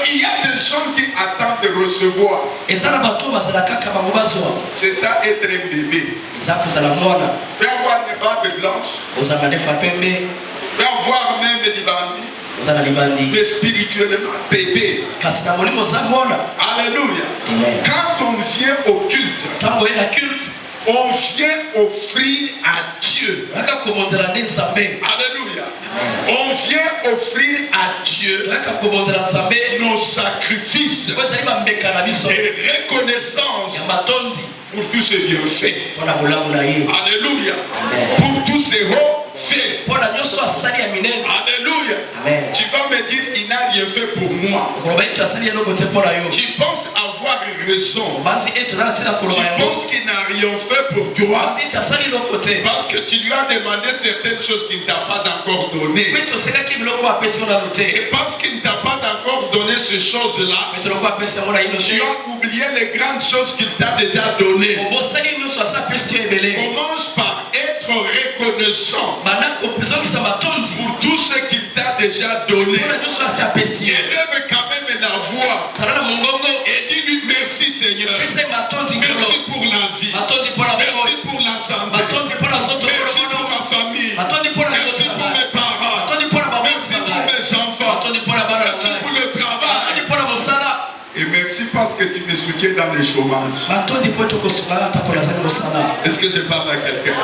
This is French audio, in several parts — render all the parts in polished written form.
il y a des gens qui attendent de recevoir. C'est ça être un bébé. Tu peux avoir des barbes blanches. Tu peux avoir même des bandits. Mais spirituellement, bébé. Alléluia. Quand on vient au culte, on vient offrir à Dieu. Alléluia. On vient offrir à Dieu nos sacrifices et reconnaissance pour tous ces bienfaits. Alléluia. Pour tous ces hauts faits. Alléluia. Tu vas me dire, il n'a rien fait pour moi. Tu penses avoir raison. Tu penses qu'il n'a rien fait pour toi. Parce que tu lui as demandé certaines choses qu'il ne t'a pas encore donné. Et parce qu'il ne t'a pas encore donné ces choses-là, tu as oublié les grandes choses qu'il t'a déjà données. Commence par être reconnaissant pour tout ce qu'il t'a déjà donné. Élève quand même la voix et dis-lui merci Seigneur. Merci pour la vie. Merci pour la santé. Merci pour ma famille. Merci pour mes parents. Merci pour mes enfants. Merci pour le travail. Et merci parce que tu me soutiens dans le chômage. Est-ce que je parle à quelqu'un?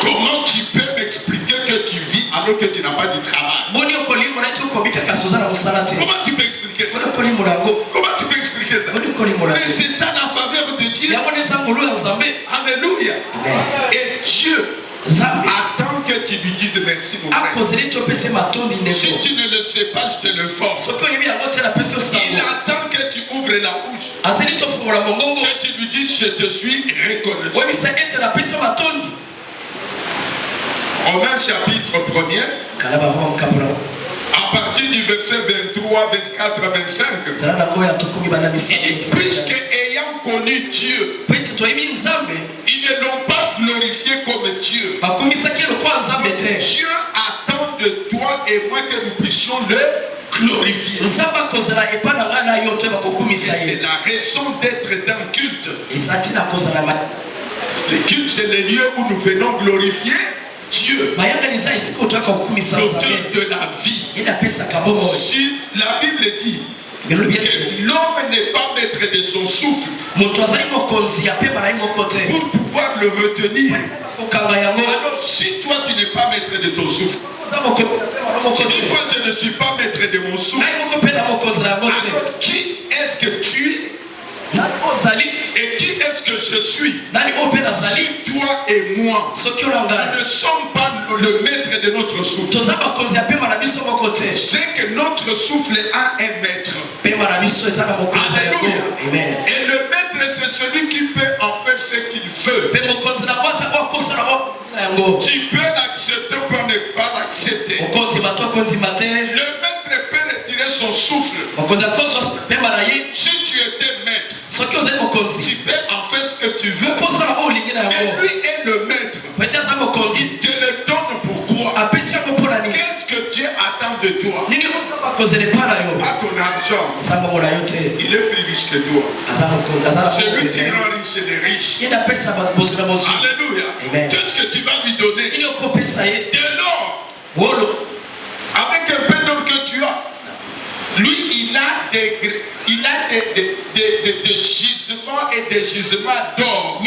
Comment tu peux m'expliquer que tu vis alors que tu n'as pas de travail? Comment tu peux expliquer ça? Comment tu peux expliquer ça? Mais c'est ça la faveur de Dieu. Alléluia. Et Dieu attends que tu lui dises merci mon frère. Si tu ne le sais pas, je te le force. Il attend que tu ouvres la bouche. Que tu lui dises je te suis reconnaissant. Romains chapitre 1er. À partir du verset 23, 24, 25. Il dit, puisque ayant connu Dieu, ils ne l'ont pas glorifié comme Dieu. Dieu attend de toi et moi que nous puissions le glorifier. Et c'est la raison d'être dans le culte. Le culte, c'est le lieu où nous venons glorifier Dieu, l'auteur de la vie. Si la Bible dit que l'homme n'est pas maître de son souffle pour pouvoir le retenir, alors si toi tu n'es pas maître de ton souffle, si moi je ne suis pas maître de mon souffle, alors qui est-ce que tu es? Et qui est-ce que je suis? Si toi et moi, nous ne sommes pas le maître de notre souffle, c'est que notre souffle a un maître. Alléluia. Et le maître, c'est celui qui peut en faire ce qu'il veut. Tu peux l'accepter ou ne pas l'accepter. Le maître peut retirer son souffle. Si tu étais maître, tu peux en faire ce que tu veux. Et lui est le maître. Il te le donne pourquoi? Qu'est-ce que Dieu attend de toi? Pas ton argent. Il est plus riche que toi. Celui qui rend riche les riches. Alléluia. Qu'est-ce que tu vas lui donner? De l'or. Avec un peu d'or que tu as. Lui, il a des gisements et des gisements d'or.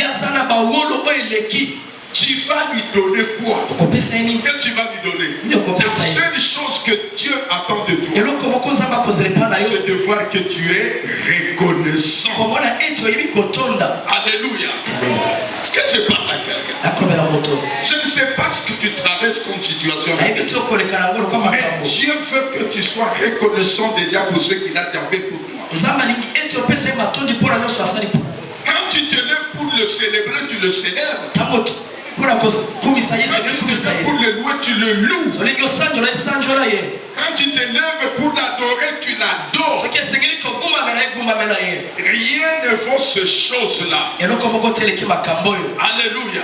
Tu vas lui donner quoi? Qu'est-ce que tu vas lui donner? La seule chose que Dieu attend de toi, c'est de voir que tu es reconnaissant. Alléluia. Est-ce que je parle à quelqu'un? Je ne sais pas ce que tu traverses comme situation. Mais Dieu veut que tu sois reconnaissant déjà pour ce qu'il a déjà fait pour toi. Quand tu te lèves pour le célébrer, tu le célèbres. Pour le louer, tu le loues. Quand tu te lèves pour l'adorer, tu l'adores. Rien ne vaut ces choses-là. Alléluia.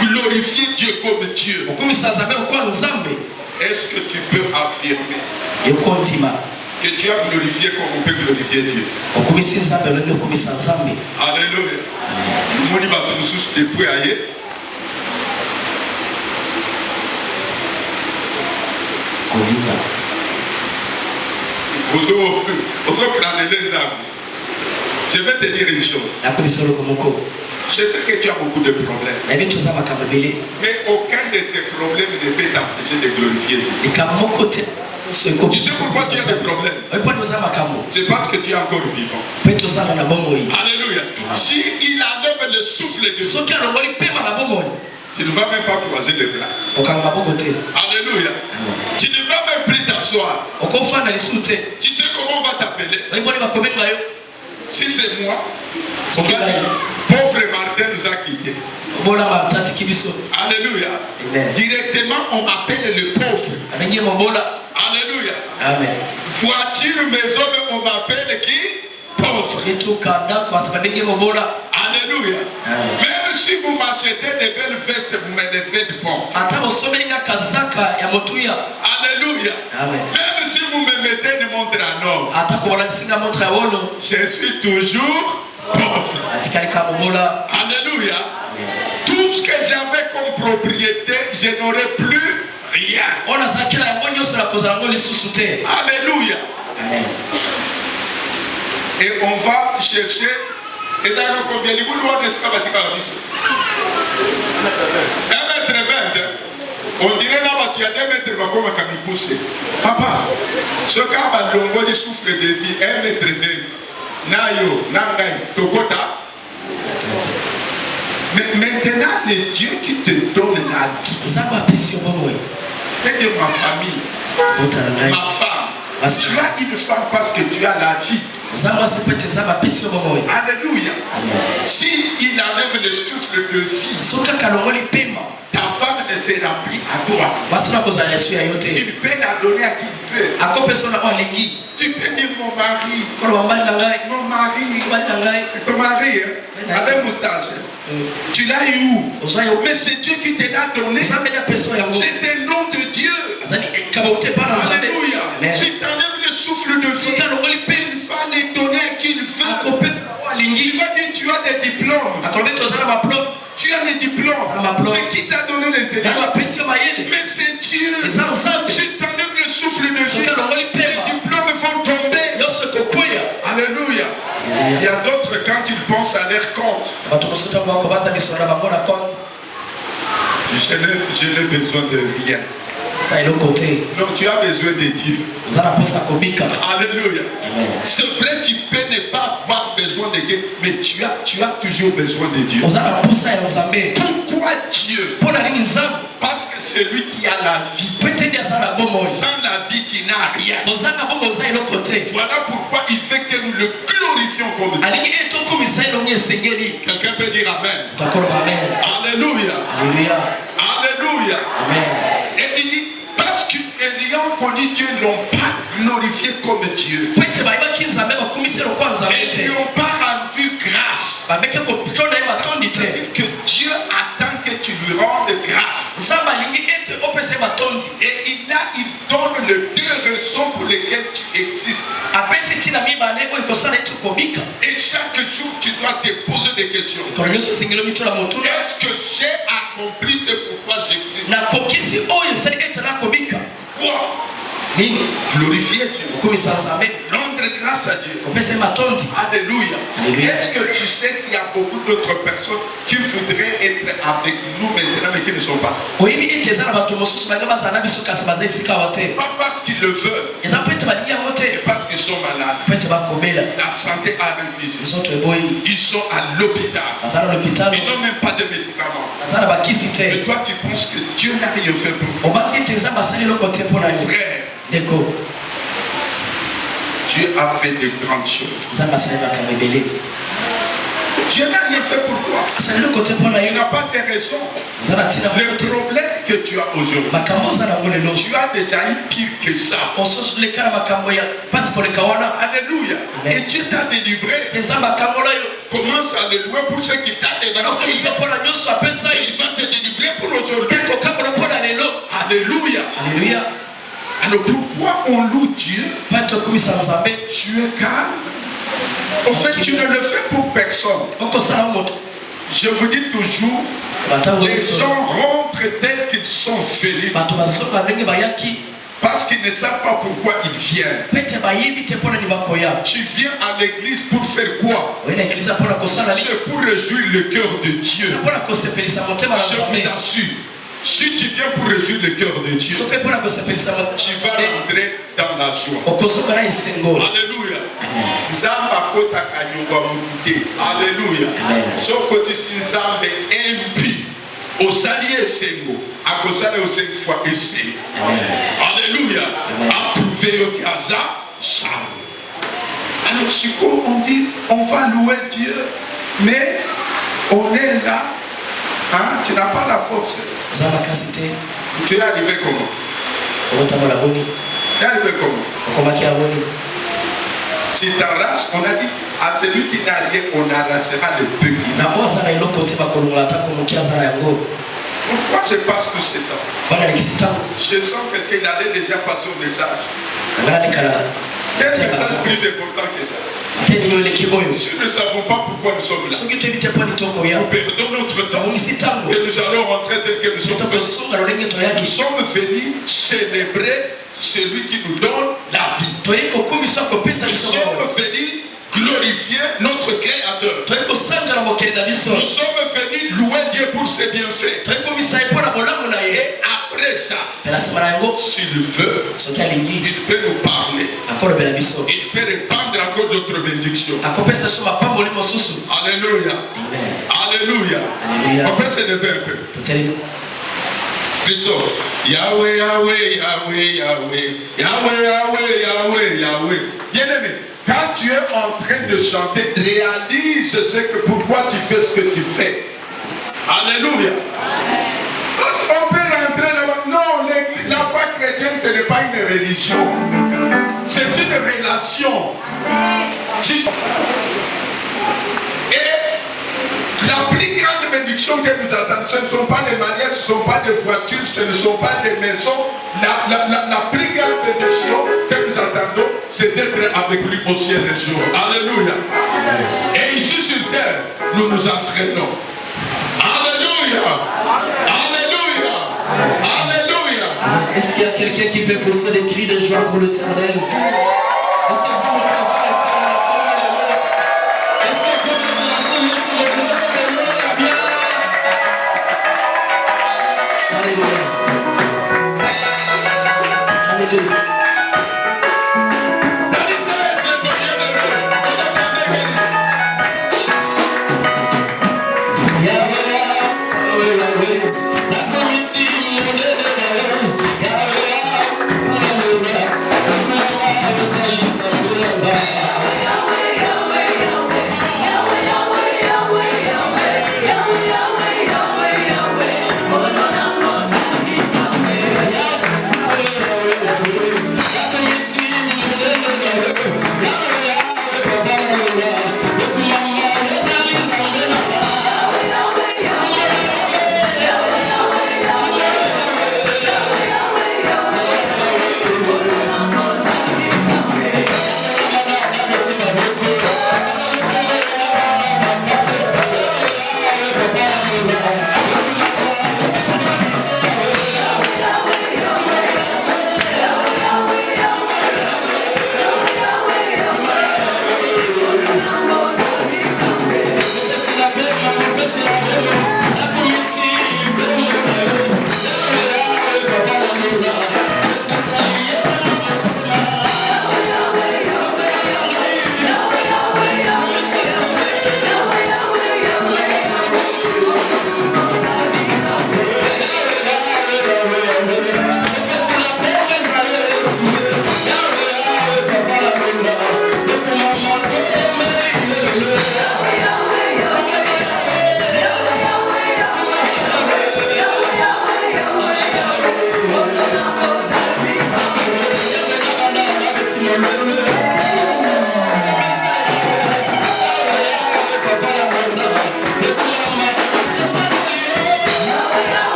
Glorifier Dieu comme Dieu. Est-ce que tu peux affirmer Que tu as glorifié comme on peut glorifier Dieu. Alléluia. Nous avons tous depuis ailleurs. Je vais te dire une chose. Je sais que tu as beaucoup de problèmes. Mais aucun de ces problèmes ne peut t'empêcher de glorifier Dieu. Tu sais pourquoi tu as des problèmes? C'est parce que tu es encore vivant. Alléluia. Si il enlève le souffle de Dieu, tu ne vas même pas croiser les bras. Alléluia. Tu ne vas même plus t'asseoir. Tu sais comment on va t'appeler? Si c'est moi, pauvre Martin nous a quittés. Alléluia. Directement, on m'appelle le pauvre. Alléluia. Amen. Voiture, maison, on m'appelle qui? Pauvre. Alléluia. Même si vous m'achetez des belles vestes, vous me les faites porter. Alléluia. Même si vous me mettez une montre en or, je suis toujours pauvre. Alléluia. Tout ce que j'avais comme propriété, je n'aurai plus rien. Alléluia. Et on va chercher. Et d'ailleurs, combien de vous doit être 1m20. On dirait là, tu as 2 mètres, comme un poussé. Papa, ce cas va le souffle de vie, 1m20. Nayo, Nangai, Tokota. Mais maintenant, le Dieu qui te donne la vie, c'est que ma famille, ma femme, tu as une femme parce que tu as la vie. Alléluia. Si il enlève le souffle de vie, ta femme ne sera plus à toi. Il peut la donner à qui il veut. Tu peux dire mon mari, ton mari, avec moustache. Tu l'as eu où? Mais c'est Dieu qui te l'a donné. C'est le nom de Dieu. Alléluia. Si tu enlèves le souffle de vie, il va les donner à qui il veut. Tu vas dire tu as des diplômes. Tu as les diplômes. Mais qui t'a donné l'intelligence? Mais c'est Dieu. Si tu enlèves le souffle de vie, les diplômes vont tomber. Alléluia. Il y a d'autres, quand ils pensent à leur compte, je n'ai besoin de rien. Non, tu as besoin de Dieu. Alléluia. C'est vrai, tu peux ne pas avoir besoin de Dieu, mais tu as toujours besoin de Dieu. Pourquoi Dieu? Parce que c'est lui qui a la vie. Sans la vie, tu n'as rien. Voilà pourquoi il fait que nous le glorifions comme Dieu. Quelqu'un peut dire Amen. Alléluia. Alléluia. Amen. Et il dit, parce qu'ayant connu Dieu, ils n'ont pas glorifié comme Dieu. Ils ne lui ont pas rendu grâce. C'est-à-dire que Dieu attend que tu lui rendes grâce. Et il donne les 2 raisons pour lesquelles tu existes. Et chaque jour, tu dois te poser des questions. Est-ce que j'ai accompli ce pourquoi j'existe? Quoi? Glorifier Dieu. Rendre grâce à Dieu. Alléluia. Est-ce que tu sais qu'il y a beaucoup d'autres personnes qui voudraient être avec nous maintenant mais qui ne sont pas? Pas parce qu'ils le veulent, mais parce qu'ils sont malades. La santé a refusé. Ils sont à l'hôpital. Ils n'ont même pas de médicaments. Mais toi tu penses que Dieu n'a rien fait pour toi. Frère, Dieu a fait de grandes choses. Dieu n'a rien fait pour toi. Tu n'as pas de raison. Le problème que tu as aujourd'hui, tu as déjà eu pire que ça. Alléluia. Et Dieu t'a délivré. Commence à le louer pour ce qu'il t'a délivré. Il va te délivrer pour aujourd'hui. Alléluia. Alléluia. Alors pourquoi on loue Dieu? Tu es calme. En fait, tu ne le fais pour personne. Je vous dis toujours, les gens rentrent tels qu'ils sont venus. Parce qu'ils ne savent pas pourquoi ils viennent. Tu viens à l'église pour faire quoi? C'est pour réjouir le cœur de Dieu. Je vous assure, si tu viens pour réjouir le cœur de Dieu, tu vas rentrer dans la joie. Alléluia. Alléluia. Alléluia. Approuvé au Gaza. Alors, on dit, on va louer Dieu, mais on est là. Hein? Tu n'as pas la force. Tu es arrivé comment? Tu es arrivé comment? Si tu arraches, on a dit à celui qui n'a rien, on arrachera le peu. Pourquoi je passe tout ce temps? Je sens quelqu'un qui allait déjà passer au message. Quel message plus important que ça? Si nous ne savons pas pourquoi nous sommes là, nous perdons notre temps et nous allons rentrer tel que nous sommes venus. Nous sommes venus célébrer celui qui nous donne la vie. Nous sommes venus glorifier notre Créateur. Nous sommes venus louer Dieu pour ses bienfaits. Et après ça, s'il veut, il peut nous parler. Il peut répandre encore d'autres bénédictions. Alléluia. Alléluia. On peut se lever un peu. Christophe. Yahweh, Yahweh, Yahweh, Yahweh. Yahweh, Yahweh, Yahweh, Yahweh. Bien-aimé, quand tu es en train de chanter, réalise pourquoi tu fais ce que tu fais. Alléluia. Parce qu'on peut rentrer là-bas. Non, la foi chrétienne, ce n'est pas une religion. C'est une relation. Et la plus grande bénédiction que nous attendons, ce ne sont pas les mariages, ce ne sont pas des voitures, ce ne sont pas des maisons. La plus grande bénédiction que nous attendons, c'est d'être avec lui au ciel un jour. Alléluia. Et ici sur terre, nous nous entraînons. Alléluia. Alléluia. Alléluia. Est-ce qu'il y a quelqu'un qui fait pousser des cris de joie pour l'Éternel?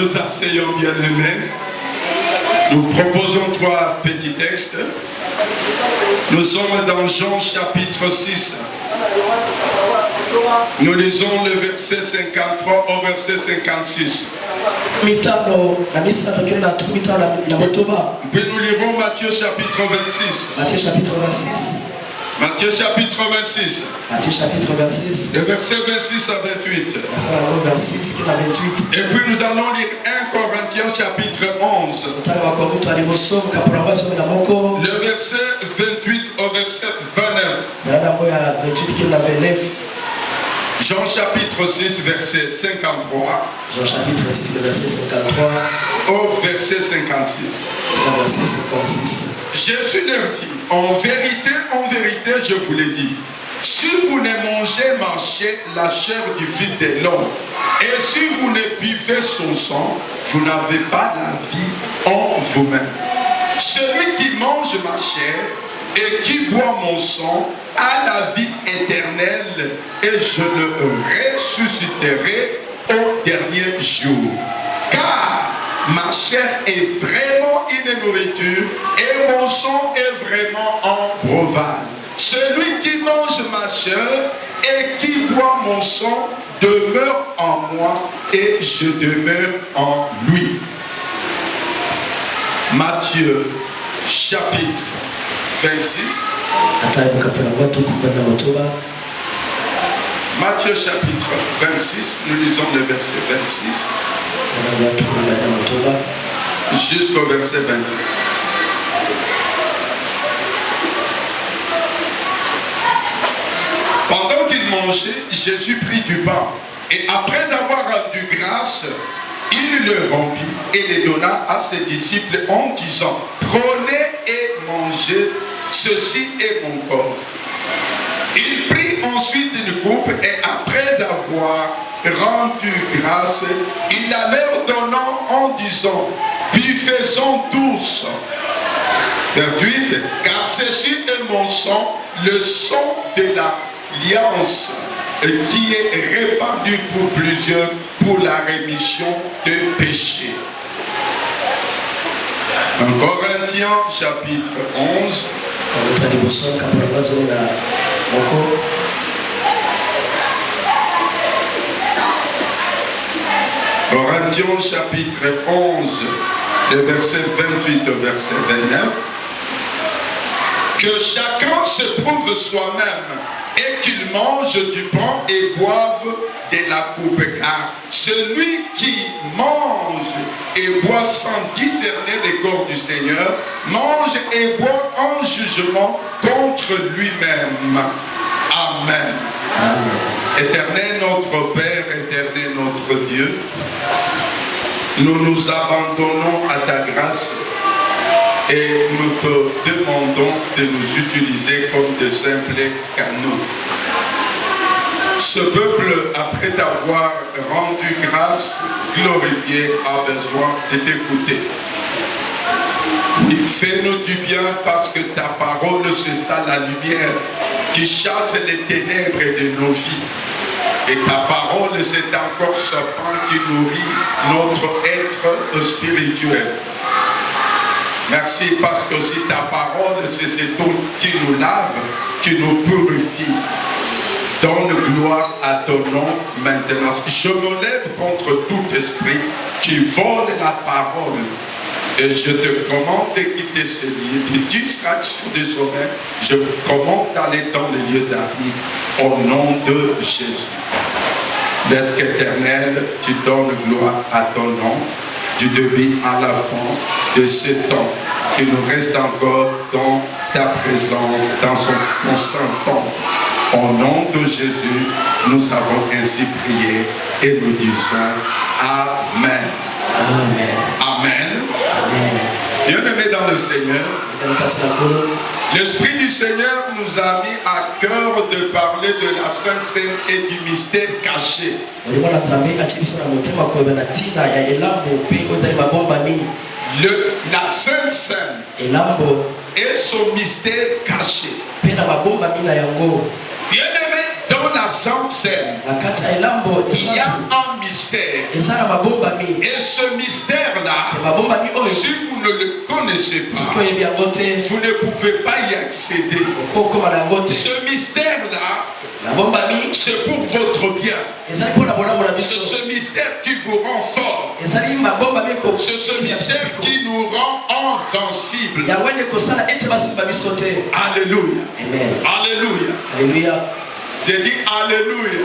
nous asseyons, bien-aimés. Nous proposons 3 petits textes. Nous sommes dans Jean chapitre 6. Nous lisons le verset 53 au verset 56. Puis nous lirons Matthieu chapitre 26. Matthieu chapitre 26. Matthieu chapitre 26. Matthieu chapitre 26. Le verset 26 à 28. Et puis nous allons lire 1 Corinthiens chapitre 11. Le verset 28 au verset 29. Jean chapitre 6 verset 53. Jean chapitre 6 le verset 53. Au verset 56. Verset 56. Jésus leur dit, en vérité, je vous l'ai dit, si vous ne mangez la chair du Fils de l'homme, et si vous ne buvez son sang, vous n'avez pas la vie en vous-même. Celui qui mange ma chair et qui boit mon sang a la vie éternelle, et je le ressusciterai au dernier jour. Car ma chair est vraiment une nourriture et mon sang est vraiment un breuvage. Celui qui mange ma chair et qui boit mon sang demeure en moi et je demeure en lui. Matthieu chapitre 26. Matthieu chapitre 26, nous lisons le verset 26 jusqu'au verset 28. Pendant qu'il mangeait, Jésus prit du pain et après avoir rendu grâce, il le rompit et le donna à ses disciples en disant, prenez et mangez, ceci est mon corps. Il prit ensuite une coupe et après avoir rendu grâce, il la leur donnant en disant, buvez-en tous. 28. Car ceci est mon sang, le sang de l'alliance, qui est répandu pour plusieurs pour la rémission des péchés. 1 Corinthiens chapitre 11. Corinthiens chapitre 11, le verset 28 au verset 29. Que chacun se prouve soi-même et qu'il mange du pain et boive de la coupe, car celui qui mange et boit sans discerner les corps du Seigneur mange et boit en jugement contre lui-même. Amen. Amen. Éternel notre Père, éternel notre Dieu, nous nous abandonnons à ta grâce et nous te demandons de nous utiliser comme de simples canaux. Ce peuple, après t'avoir rendu grâce, glorifié, a besoin de t'écouter. Oui, fais-nous du bien parce que ta parole, c'est ça la lumière qui chasse les ténèbres de nos vies. Et ta parole, c'est encore ce pain qui nourrit notre être spirituel. Merci parce que aussi ta parole, c'est cette eau qui nous lave, qui nous purifie. Donne gloire à ton nom maintenant. Je me lève contre tout esprit qui vole la parole. Et je te commande de quitter ce lieu, de distraction des sommeils. Je vous commande d'aller dans les lieux arides au nom de Jésus. Laisse qu'éternel, tu donnes gloire à ton nom, du début à la fin de ce temps qui nous reste encore dans ta présence, dans ton saint temps. Au nom de Jésus, nous avons ainsi prié et nous disons Amen. Amen. Amen. Bien-aimés dans le Seigneur, l'Esprit du Seigneur nous a mis à cœur de parler de la Sainte Seine et du mystère caché. La Sainte Seine et son mystère caché. Bien-aimés, dans la Sainte Seine, il y a un mystère. Et ce mystère-là, si vous ne le connaissez pas, vous ne pouvez pas y accéder. Ce mystère-là, c'est pour votre bien. C'est ce mystère qui vous rend fort. C'est ce mystère qui nous rend invincibles. Alléluia. Amen. Alléluia. Alléluia. J'ai dit Alléluia.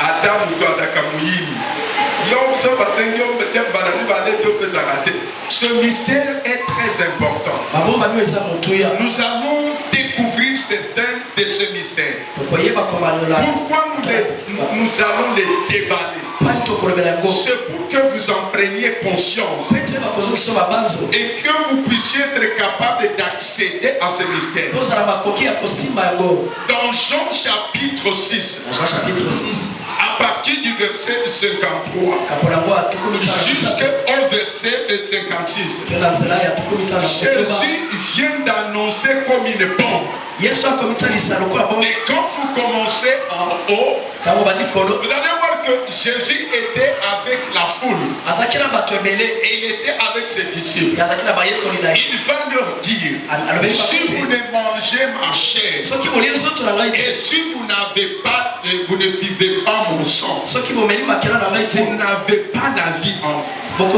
Adam ce mystère est très important. Nous allons découvrir certains de ces mystères. Pourquoi nous allons les déballer? C'est pour que vous en preniez conscience et que vous puissiez être capable d'accéder à ce mystère. Dans Jean chapitre 6, à partir du verset 53 jusqu'au verset 56, Jésus vient d'annoncer comme une bombe. Et quand vous commencez en haut, vous allez voir que Jésus était avec la foule. Et il était avec ses disciples. Il va leur dire, si vous ne mangez ma chair, et si vous n'avez pas, vous ne vivez pas mon sang, vous n'avez pas la vie en vous. Quand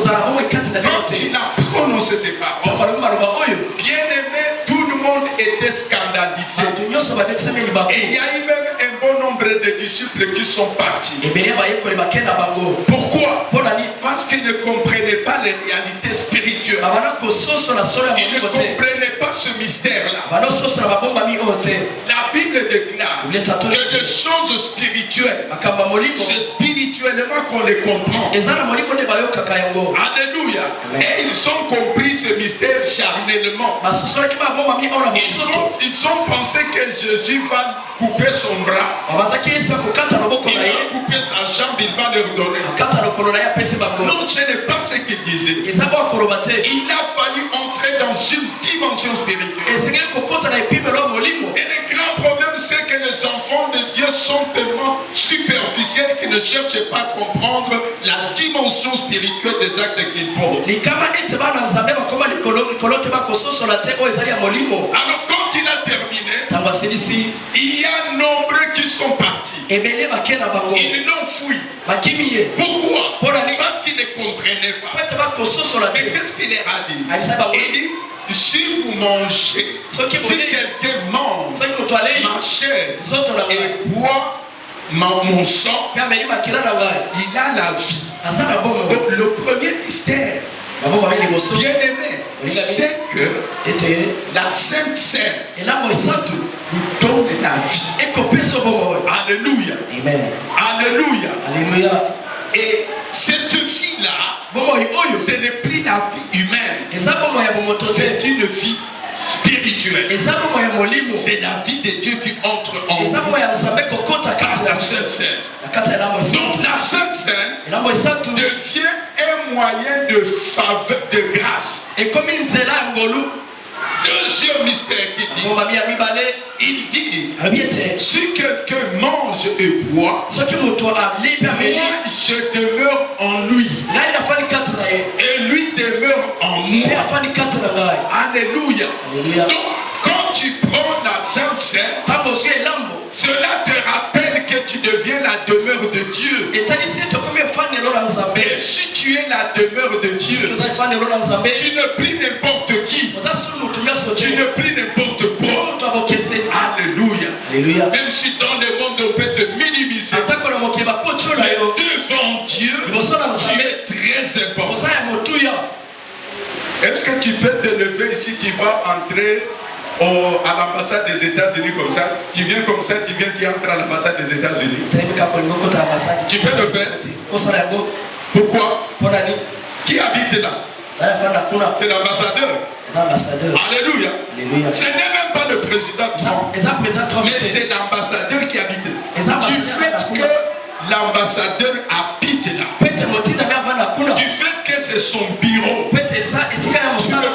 il a prononcé ces paroles, bien aimé, tout le monde était scandalisé. Et il y a eu même un bon nombre de disciples qui sont partis. Pourquoi? Parce qu'ils ne comprenaient pas les réalités spirituelles. Ils ne comprenaient pas ce mystère-là. La Bible déclare que les choses spirituelles, c'est spirituellement qu'on les comprend. Alléluia. Et ils ont compris ce mystère charnellement. Ils ont pensé que Jésus va couper son bras. Il va couper sa jambe, il va leur donner. Non, ce n'est pas ce qu'il disait. Il a fallu entrer dans une dimension spirituelle. Et le grand problème, c'est que les enfants de Dieu sont tellement superficiels qu'ils ne cherchent pas à comprendre la dimension spirituelle des actes qu'ils posent. Alors quand il a terminé, il y a nombreux qui sont partis. Ils l'ont fui. Pourquoi? Parce qu'ils ne comprenaient pas. Mais qu'est-ce qu'il leur a dit? Il dit, si vous mangez, si quelqu'un mange ma chair et boit mon sang, il a la vie. Donc le premier mystère, bien aimé, c'est que la Sainte Seine vous donne la vie. Alléluia. Amen. Alléluia. Alléluia. Et cette vie-là, ce n'est plus la vie humaine. C'est une vie spirituelle. C'est la vie de Dieu qui entre en vous. La Sainte Seine. Donc la Sainte Seine devient un moyen de faveur, de grâce. Deuxième mystère qu'il dit, il dit, si quelqu'un mange et boit, moi je demeure en lui et lui demeure en moi. Alléluia. Donc quand tu prends la Sainte Seine, cela te rappelle que tu deviens la demeure de Dieu. Et si tu es la demeure de Dieu, tu ne plies n'importe qui. Tu ne plies n'importe quoi. Alléluia. Alléluia. Même si dans le monde on peut te minimiser, mais devant Dieu, tu es très important. Est-ce que tu peux te lever ici, tu vas entrer à l'ambassade des États-Unis comme ça? Tu viens comme ça, tu entres à l'ambassade des États-Unis. Tu peux le faire. Pourquoi? Qui habite là? C'est l'ambassadeur. Alléluia. Ce n'est même pas le président Trump, mais c'est l'ambassadeur qui habite. Du fait que l'ambassadeur habite là, du fait que c'est son bureau, tu ne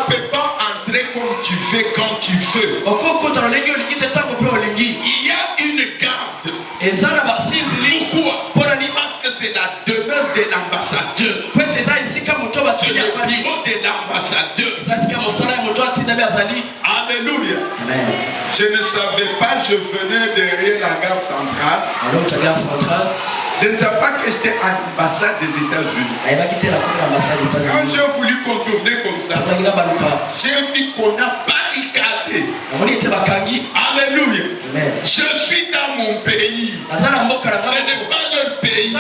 peux pas entrer comme tu fais quand tu veux. Alléluia. Amen. Je ne savais pas, je venais derrière la gare centrale. Alors, ta gare centrale. Je ne savais pas que j'étais à l'ambassade des États-Unis. Quand j'ai voulu contourner comme ça, j'ai vu qu'on a barricadé. Alléluia. Amen. Je suis dans mon pays. Ce n'est pas leur pays,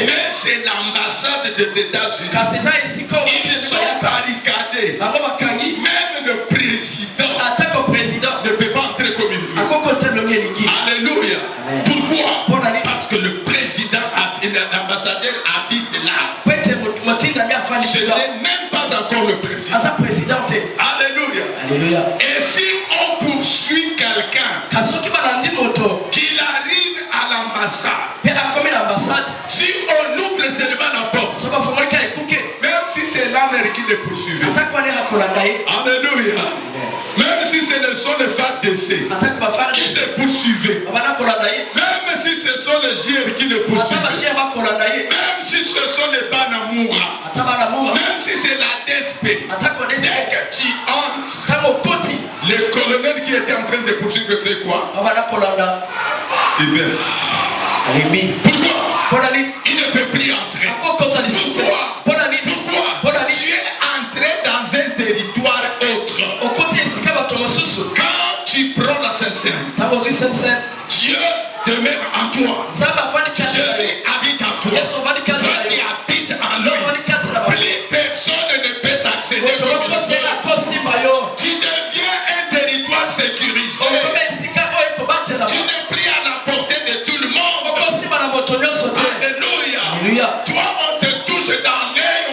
mais c'est l'ambassade des États-Unis. Ils sont barricadés. Même le président ne peut pas entrer comme il veut. Alléluia. Amen. Pourquoi? Parce que le président, l'ambassadeur habite là. Ce n'est même pas encore le président. Alléluia. Alléluia. Et si on poursuit quelqu'un qu'il arrive à l'ambassade, si on ouvre seulement la porte, même si c'est la mère qui les poursuivait, alléluia, même si ce sont les FARDC qui les poursuivaient, même si ce sont les JR qui les poursuivaient, même si ce sont les Banamoura, même si c'est la DSP, dès que tu entres, les colonels qui étaient en train de poursuivre, c'est quoi? Il vient. Pourquoi? Il ne peut plus entrer. Pourquoi? Tu es entré dans un territoire autre. Quand tu prends la Sainte-Seine, Dieu demeure en toi. Jésus habite en toi. Toi tu habites en lui. Plus personne ne peut t'accéder comme il veut. Tu deviens un territoire sécurisé. Tu n'es plus à la portée de tout le monde. Alléluia. Toi on te touche dans l'œil.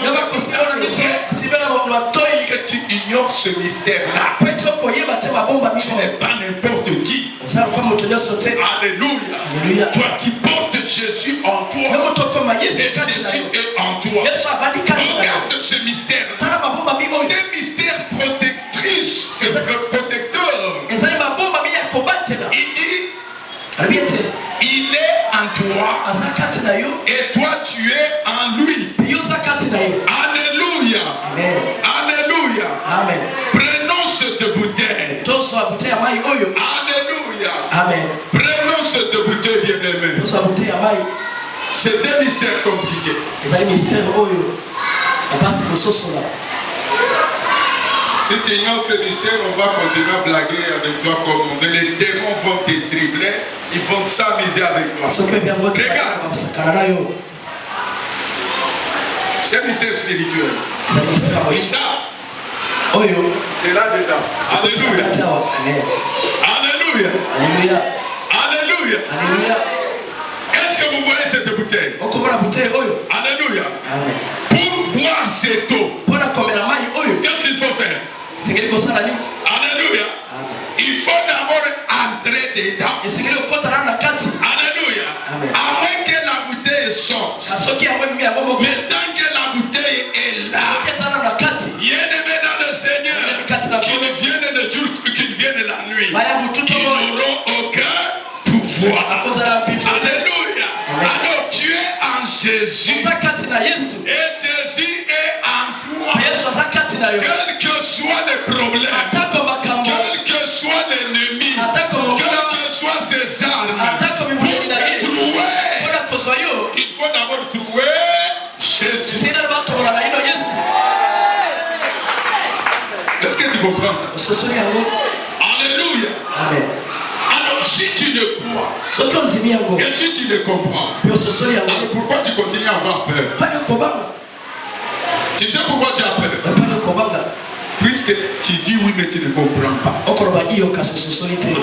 Que tu ignores ce mystère-là. Tu n'es pas n'importe qui. Alléluia. Toi qui portes Jésus en toi. Et Jésus est en toi. Regarde ce mystère. C'est un mystère protecteur. Il dit, il est en toi. Et toi tu es en lui. Alléluia. Alléluia. Amen. Prenons cette bouteille. Alléluia. Amen. Prenons cette bouteille bien-aimée. C'est un mystère compliqué. Si tu ignores ce mystère, on va continuer à blaguer avec toi comme on veut. Les démons vont te tribler, ils vont s'amuser avec toi. Regarde. C'est un mystère spirituel. Et ça, c'est là-dedans. Alléluia. Alléluia. Alléluia. Alléluia. Est-ce que vous voyez cette bouteille? Alléluia. Pour boire cette eau, qu'est-ce qu'il faut faire? Alléluia. Il faut d'abord entrer dedans. Alléluia. À moins que la bouteille sorte. Mais tant que la bouteille est là, bien-aimé dans le Seigneur, qu'il vienne le jour, qu'il vienne la nuit, ils n'auront aucun pouvoir. Alléluia. Alors tu es en Jésus. Et Jésus est en toi. Quels que soient les problèmes, quel que soit l'ennemi, quelles que soient ses armes, pour te trouver, il faut d'abord trouver Jésus. Est-ce que tu comprends ça? Alléluia. Amen. Alors si tu le crois, et si tu le comprends, alors pourquoi tu continues à avoir peur? Tu sais pourquoi tu as peur? Puisque tu dis oui mais tu ne comprends pas.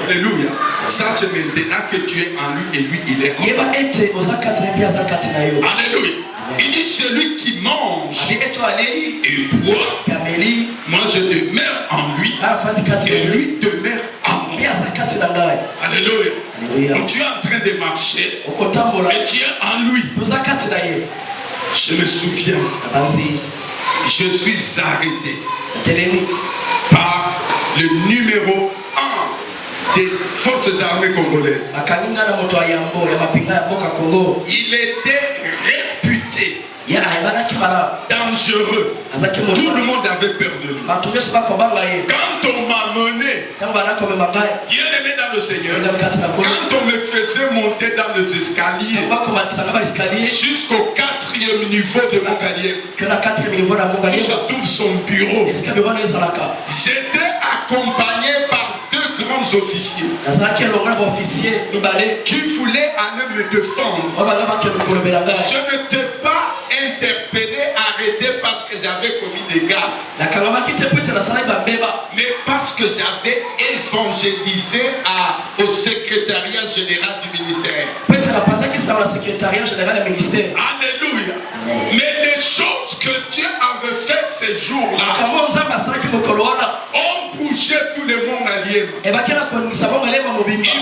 Alléluia. Sache maintenant que tu es en lui et lui il est en toi. Alléluia. Il dit celui qui mange et boit, moi je demeure en lui et lui demeure en moi. Alléluia. Donc tu es en train de marcher et tu es en lui. Je me souviens, je suis arrêté par le numéro 1 des forces armées congolaises. Il était réputé dans dangereux. Tout le monde avait peur de lui. Quand on m'a mené, bien aimé dans le Seigneur, quand on me faisait monter dans les escaliers jusqu'au 4e niveau de mon palier, où se trouve son bureau, j'étais accompagné par 2 grands officiers qui voulaient aller me défendre. Je ne t'ai pas interpellé, arrêté parce que j'avais commis des gaffes, mais parce que j'avais évangélisé au secrétariat général du ministère. Alléluia. Mais les choses que Dieu avait faites ces jours-là ont bougé tout le monde à Lièvre. Ils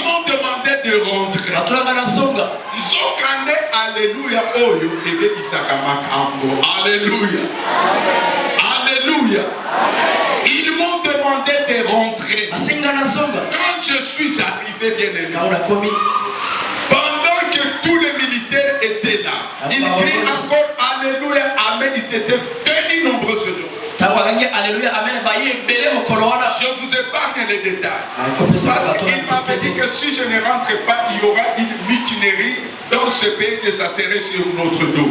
m'ont demandé de rentrer. Ils ont candé Alléluia. Alléluia. Alléluia. Ils m'ont demandé de rentrer. Quand je suis arrivé, bien aimé, pendant que tous les militaires étaient là, ils crient encore Alléluia, Amen. Ils étaient venus nombreux ce jour. Je vous épargne les détails. Parce qu'il m'avait dit que si je ne rentre pas, il y aura une mutinerie dans ce pays et ça serait sur notre dos.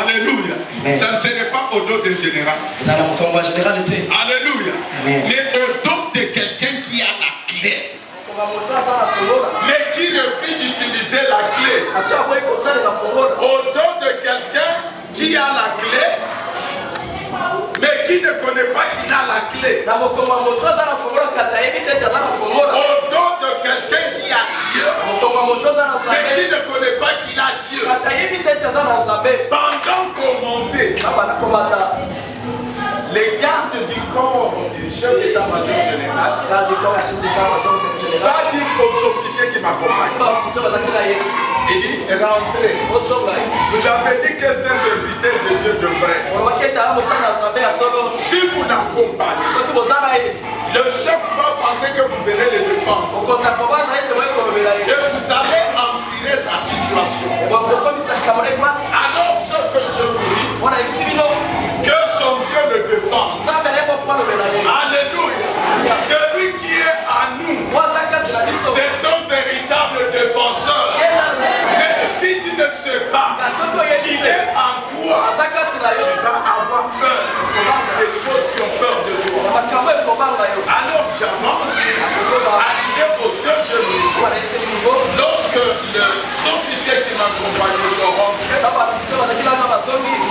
Alléluia. Ça ne serait pas au dos d'un général. Alléluia. Mais au dos de quelqu'un qui a la clé, mais qui refuse d'utiliser la clé. Au dos de quelqu'un qui a la clé, mais qui ne connaît pas qu'il a la clé. Au dos de quelqu'un qui a Dieu, mais qui ne connaît pas qu'il a Dieu. Pendant qu'on montait, les gardes du corps du chef d'état-major général, ça dit aux officiers qui m'accompagnent, il dit rentrez. Vous avez dit que c'est un serviteur de Dieu de vrai. Si vous l'accompagnez, le chef va penser que vous venez le défendre. Et vous allez empirer sa situation. Alors ce que je vous dis, que son Dieu le défend. Alléluia. Celui qui est à nous, c'est un véritable défenseur. Mais si tu ne sais pas qu'il est en toi, tu vas avoir peur des choses qui ont peur de toi. Alors j'avance, arrivé au 2e niveau, lorsque les officiers qui m'accompagnaient sont rentrés,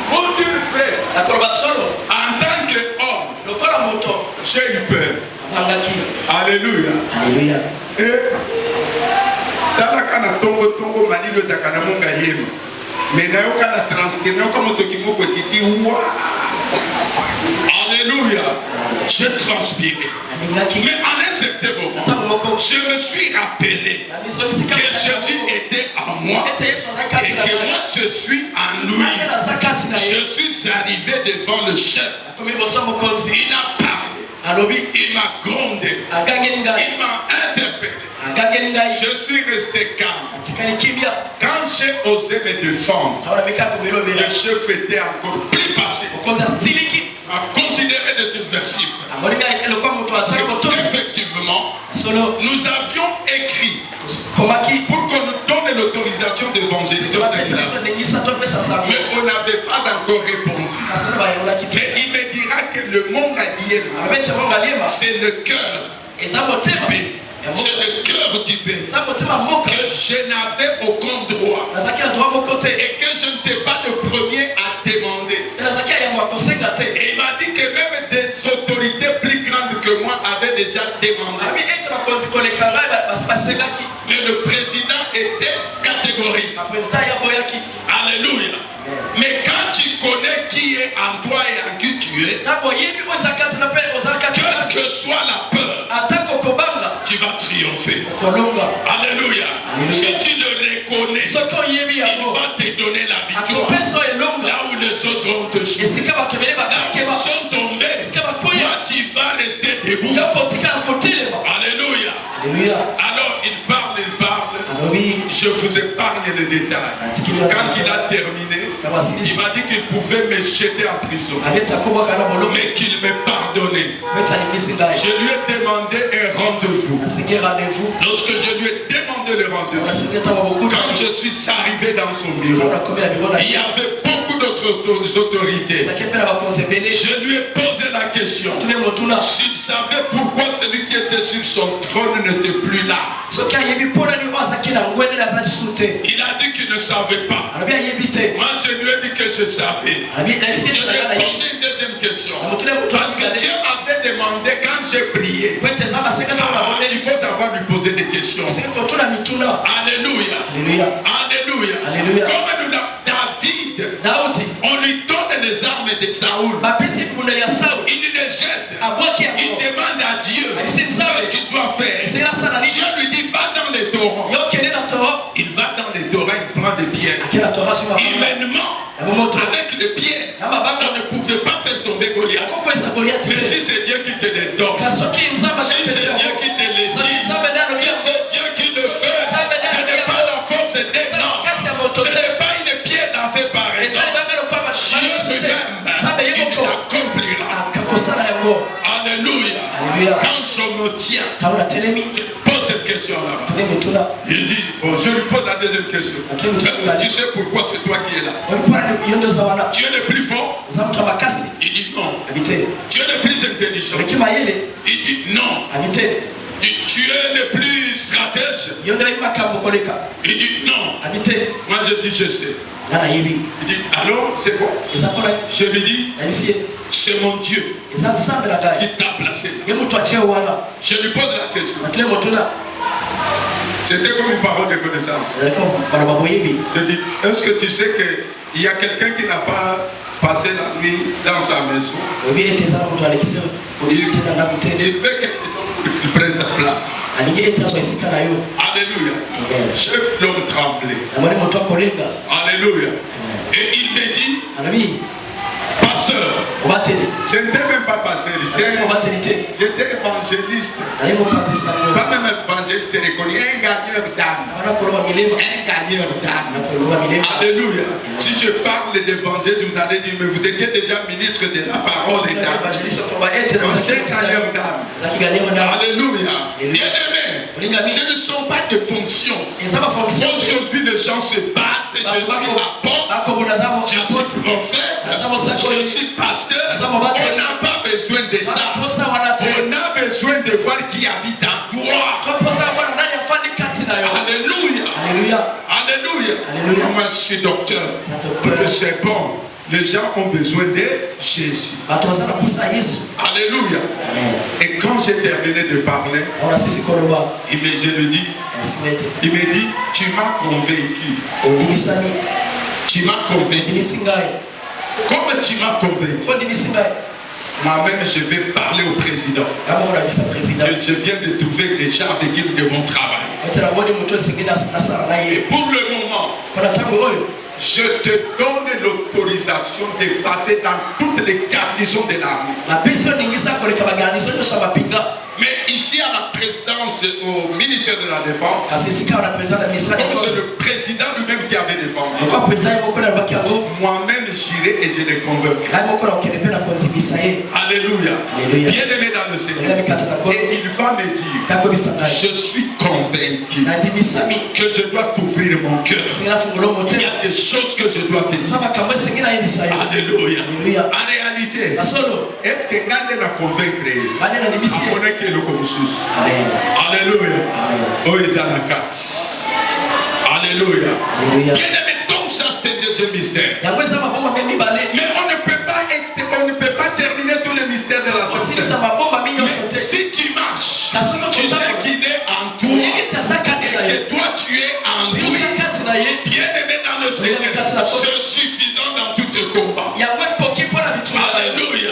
pour dire vrai, en tant qu'homme, j'ai eu peur. Alléluia. Alléluia. Et talakana tongo malilo takana monga yema. Mais nayoka na transkribe nayoka motoki moko kiti wa. Alléluia. J'ai transpiré. Mais en un certain moment, je me suis rappelé que Jésus était en moi et que moi je suis en lui. Je suis arrivé devant le chef. Il a parlé. Il m'a grondé. Il m'a interpellé. Je suis resté calme. Quand j'ai osé me défendre, le chef était encore plus facile. A considéré des subversifs. Effectivement, nous avions écrit pour qu'on nous donne l'autorisation d'évangéliser au Sénégal. Mais on n'avait pas encore répondu. Mais il me dira que le monde Aliéma, c'est le cœur du pays. C'est le cœur du pays. Que je n'avais aucun droit. Et que je n'étais pas le premier à demander. Et il m'a dit que même des autorités plus grandes que moi avaient déjà demandé. Mais le président était catégorique. Alléluia. Mais quand tu connais qui est en toi et en qui tu es, quelle que soit la peur, tu vas triompher. Alléluia. Si tu le reconnais, il va te donner la victoire. Là où les autres ont échoué, là où ils sont tombés, toi tu vas rester debout. Alléluia. Alors il parle. Je vous épargne les détails. Quand il a terminé, il m'a dit qu'il pouvait me jeter en prison, mais qu'il me pardonnait. Je lui ai demandé un rendez-vous. Lorsque je lui ai demandé le rendez-vous, quand je suis arrivé dans son bureau, il y avait beaucoup d'autres autorités. Je lui ai posé la question s'il savait pourquoi celui qui était sur son trône n'était plus là. Il a dit qu'il ne savait pas. Moi je lui ai dit que je savais. Je lui ai posé une deuxième question. Parce que Dieu avait demandé quand j'ai prié, il faut savoir lui poser des questions. Alléluia. Alléluia. Comme nous David, on lui donne les armes de Saoul. Il les jette. Il demande à Dieu ce qu'il doit faire. Dieu lui dit va dans les torrents. Il va dans les torrents, il prend des pierres. Humainement, avec les pierres, on ne pouvait pas faire tomber Goliath. Mais si c'est Dieu qui te les donne, si c'est Dieu qui te les dit, si c'est Dieu qui le fait, ce n'est pas la force des noms. Ce n'est pas une pierre dans ses pareils. Dieu lui-même, il l'accomplira. Alléluia. Quand je me tiens, je pose cette question-là. Il dit, bon, je lui pose la deuxième question. Tu sais pourquoi c'est toi qui es là? Tu es le plus fort? Il dit non. Tu es le plus intelligent? Il dit non. Tu es le plus stratège? Il dit non. Moi je dis je sais. Il dit alors c'est quoi? Je lui dis c'est mon Dieu qui t'a placé. Je lui pose la question. C'était comme une parole de connaissance. Je dis est-ce que tu sais qu'il y a quelqu'un qui n'a pas passé la nuit dans sa maison? Il veut qu'il prenne ta place. Alléluia. Je l'homme tremblé. Alléluia. Et il me dit pasteur, je n'étais même pas pasteur, j'étais évangéliste. Pas même évangéliste, reconnu, un gagneur d'âme. Alléluia. Si je parle d'évangéliste, vous allez dire, mais vous étiez déjà ministre de la parole des dames. Vous êtes gagneur d'âme. Alléluia. Bien-aimé, ce ne sont pas des fonctions. Aujourd'hui, les gens se battent. Je suis apôtre, je suis prophète, je suis pasteur. On n'a pas besoin de ça. On a besoin de voir qui habite en toi. Alléluia. Moi, je suis docteur. C'est bon. Les gens ont besoin de Jésus. Alléluia. Et quand j'ai terminé de parler, je lui dis, il me dit, tu m'as convaincu. Tu m'as convaincu. Comme tu m'as convaincu. Moi-même, je vais parler au président. Je viens de trouver les gens avec qui nous devons travailler. Et pour le moment, je te donne l'autorisation de passer dans toutes les garnisons de l'armée. Mais ici à la présidence, au ministère de la Défense, c'est le président lui-même qui avait défendu. Moi-même j'irai et je les convaincrai. Alléluia. Bien-aimé dans le Seigneur. Et il va me dire, je suis convaincu que je dois t'ouvrir mon cœur. Il y a des choses que je dois te dire. Alléluia. En réalité, est-ce que Gandhi l'a convaincu? Alléluia. Alléluia. Bien-aimé, donc ça c'est le deuxième mystère. Mais on ne peut pas terminer tous les mystères de la sorcellerie. Mais si tu marches, tu sais qu'il est en toi et que toi tu es en lui. Bien-aimé dans le Seigneur, c'est suffisant dans tout tes combats. Alléluia.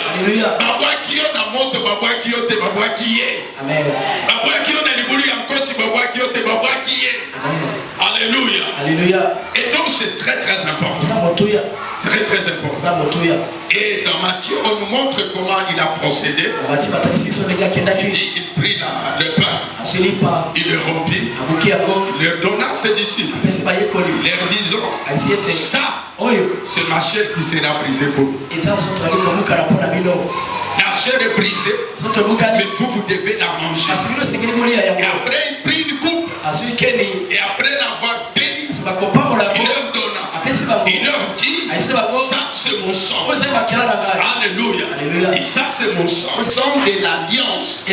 Alléluia. Alléluia. Et donc c'est très très important. Très très important. Et dans Matthieu, on nous montre comment il a procédé. Il prit le pain, il le rompit, il le donna à ses disciples, leur disant, ça, c'est ma chair qui sera brisée pour vous. La chair est brisée, mais vous devez la manger. Et après, il prit une coupe, et après l'avoir béni, il leur donna. Il leur dit, ça c'est mon sang. Alléluia. Et ça c'est mon sang. Le sang de l'alliance.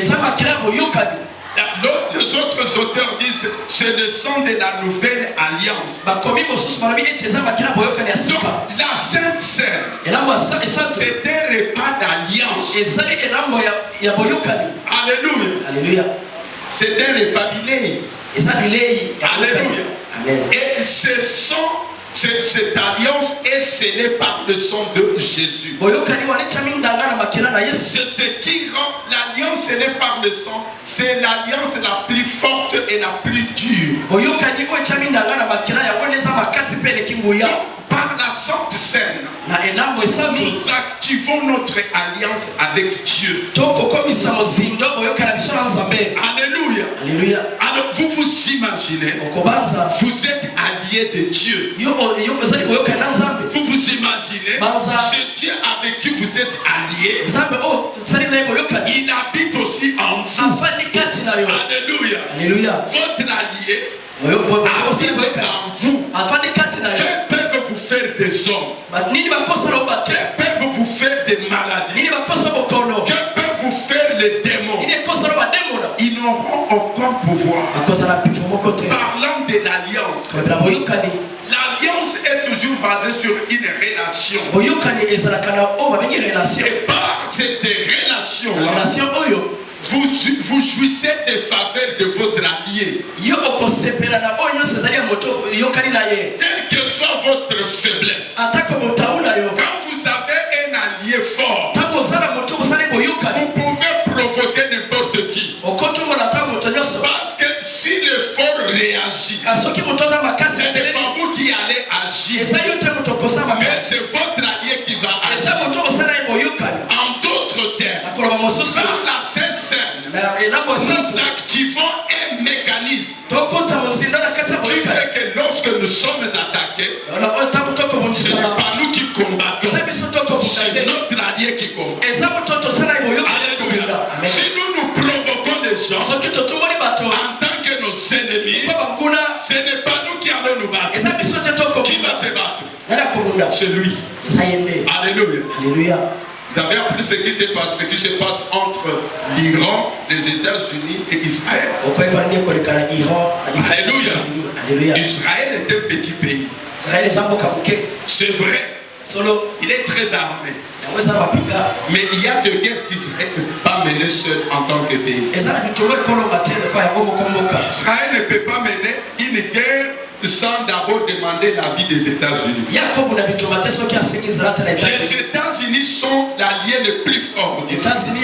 Les autres auteurs disent c'est le sang de la nouvelle alliance. Donc la Sainte Seine, c'est un repas d'alliance. Alléluia. C'est un repas bileil. Alléluia. Et ce sang, cette alliance est scellée par le sang de Jésus. C'est ce qui rend l'alliance scellée par le sang. C'est l'alliance la plus forte et la plus dure. Par la Sainte Seine, nous activons notre alliance avec Dieu. Alléluia. Alors vous vous imaginez, vous êtes alliés de Dieu. Vous vous imaginez, ce Dieu avec qui vous êtes alliés, il habite aussi en vous. Alléluia. Votre allié habite en vous. Que peuvent vous faire des hommes? Que peuvent vous faire des maladies? Que peuvent vous faire les démons? Ils n'auront aucun pouvoir. Parlant de l'alliance, l'alliance est toujours basée sur une relation. Et par cette relation-là, vous jouissez des faveurs de votre allié. Quelle que soit votre faiblesse, quand vous avez un allié fort, vous pouvez provoquer n'importe qui. Parce que si le fort réagit, ce n'est pas vous qui allez agir, mais c'est votre allié qui va agir. En d'autres termes, par la Sainte Seine, nous activons un mécanisme qui fait que lorsque nous sommes attaqués, ce n'est pas nous qui combattons, c'est notre allié qui combat. Alléluia. Si nous nous provoquons des gens en tant que nos ennemis, ce n'est pas nous qui allons nous battre. Qui va se battre? C'est lui. Alléluia. Vous avez appris ce qui se passe entre l'Iran, les États-Unis et Israël. Alléluia. Israël est un petit pays. C'est vrai. Il est très armé. Mais il y a des guerres qu'Israël ne peut pas mener seul en tant que pays. Israël ne peut pas mener une guerre sans d'abord demander l'avis des États-Unis. Les États-Unis sont l'allié le plus fort d'Israël. Et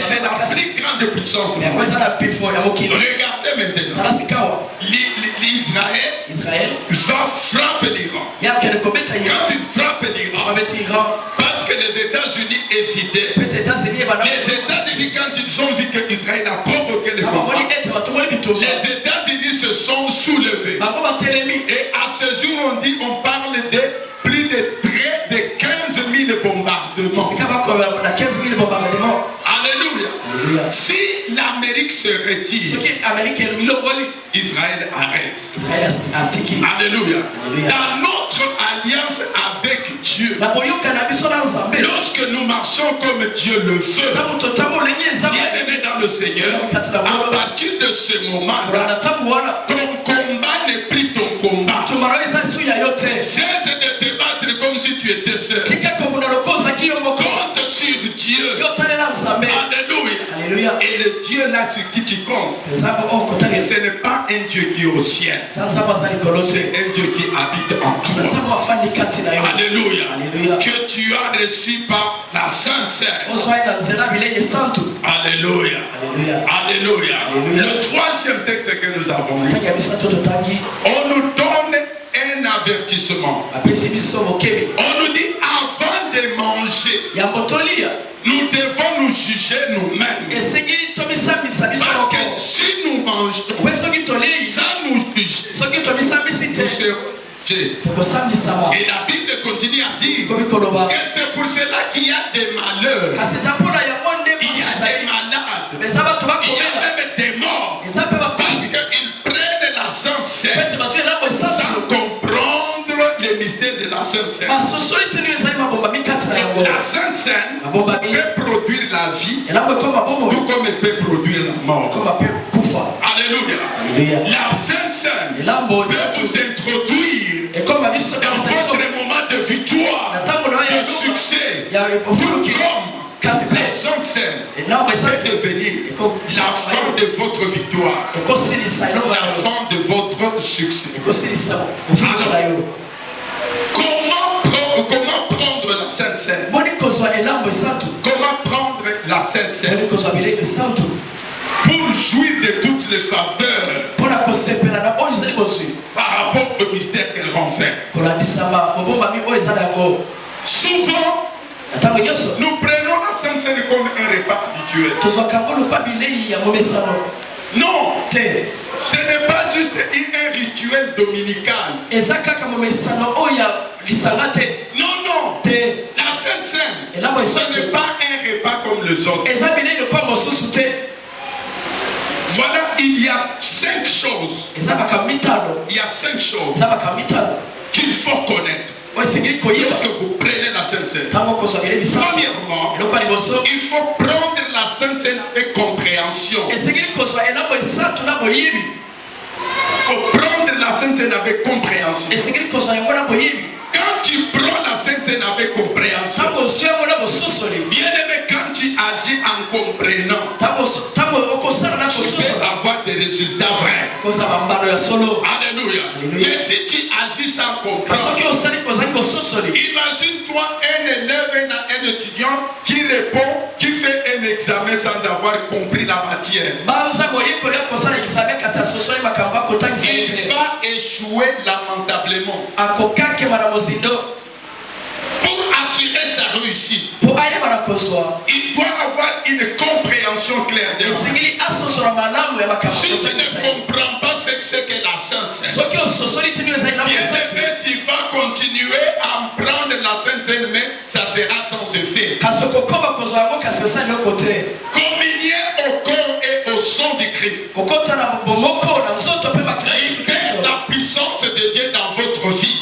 c'est la plus grande puissance. Regardez maintenant. L'Israël va frapper l'Iran. Quand il frappe l'Iran, parce que les États-Unis hésitaient, les États-Unis, quand ils ont vu qu'Israël a provoqué le combat, les États-Unis se sont soulevés. Et à ce jour, on parle de plus de 15 000 bombardements. Alléluia. Si l'Amérique se retire, Israël arrête. Alléluia. Dans notre alliance avec Dieu, lorsque nous marchons comme Dieu le veut, bien-aimé dans le Seigneur, à partir de ce moment-là, ton combat n'est plus ton combat. Cesse de te battre comme si tu étais seul. Compte sur Dieu. Alléluia. Alléluia. Et le Dieu là sur qui tu comptes, ce n'est pas un Dieu qui est au ciel. C'est un Dieu qui habite en toi. Alléluia. Alléluia. Que tu as reçu par la Sainte Seine. Alléluia. Alléluia. Le troisième texte que nous avons lu, on nous donne un avertissement. On nous dit avant de manger, nous devons nous juger nous-mêmes. Parce que si nous mangeons, ça nous juge. Nous serons jugés. Et la Bible continue à dire que c'est pour cela qu'il y a des malheurs. Il y a des malades. Il y a même des morts. Parce qu'ils prennent la Sainte Seine sans comprendre les mystères de la Sainte Seine. La Sainte Seine peut produire la vie, tout comme elle peut produire la mort. Alléluia. La Sainte Seine peut vous introduire dans votre moment de victoire, de succès, tout comme la Sainte Seine peut devenir la fin de votre victoire, la fin de votre succès. Alors, comment prendre la Sainte Seine? Comment prendre la Sainte Seine? Pour jouir de toutes les faveurs par rapport au mystère qu'elle renferme. Souvent, nous prenons la Sainte Seine comme un repas habituel. Non, ce n'est pas juste un rituel dominical. Non, non, la Sainte Seine, ce n'est pas un repas comme les autres. Voilà, il y a 5 choses. Il y a 5 choses qu'il faut connaître lorsque vous prenez la Sainte Seine. Premièrement, il faut prendre la Sainte Seine avec compréhension. Il faut prendre la Sainte Seine avec compréhension. Quand tu prends la Sainte Seine avec compréhension, bien aimé, quand tu agis en comprenant, tu peux avoir des résultats vrais. Alléluia. Mais si tu agis sans comprendre, imagine-toi un élève, un étudiant qui répond, qui fait un examen sans avoir compris la matière. Il va échouer lamentablement. Pour assurer sa réussite, il doit avoir une compréhension claire de l'homme. Si tu ne comprends pas ce que c'est que la Sainte Seine, tu vas continuer à prendre la Sainte Seine, mais ça sera sans effet. Communier au corps et au sang du Christ. La puissance de Dieu dans votre vie.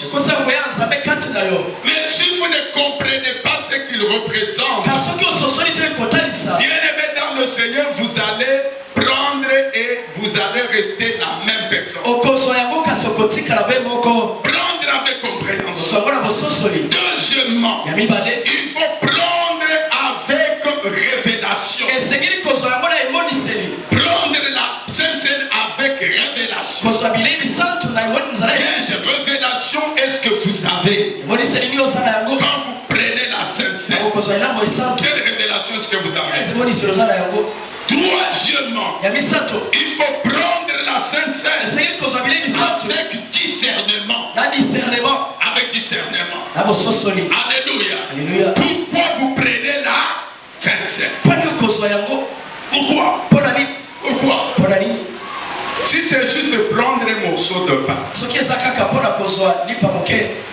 Mais si vous ne comprenez pas ce qu'il représente, bien aimé dans le Seigneur, vous allez prendre et vous allez rester la même personne. Prendre avec compréhension. Deuxièmement, il faut prendre avec révélation. Prendre la Sainte Seine avec révélation. Quelle révélation est-ce que vous avez quand vous prenez la Sainte Seine? Quelle révélation est-ce que vous avez? Troisièmement, il faut prendre la Sainte Seine avec discernement. Avec discernement. Alléluia. Pourquoi vous prenez la Sainte Seine? Pourquoi? Si c'est juste prendre un morceau de pain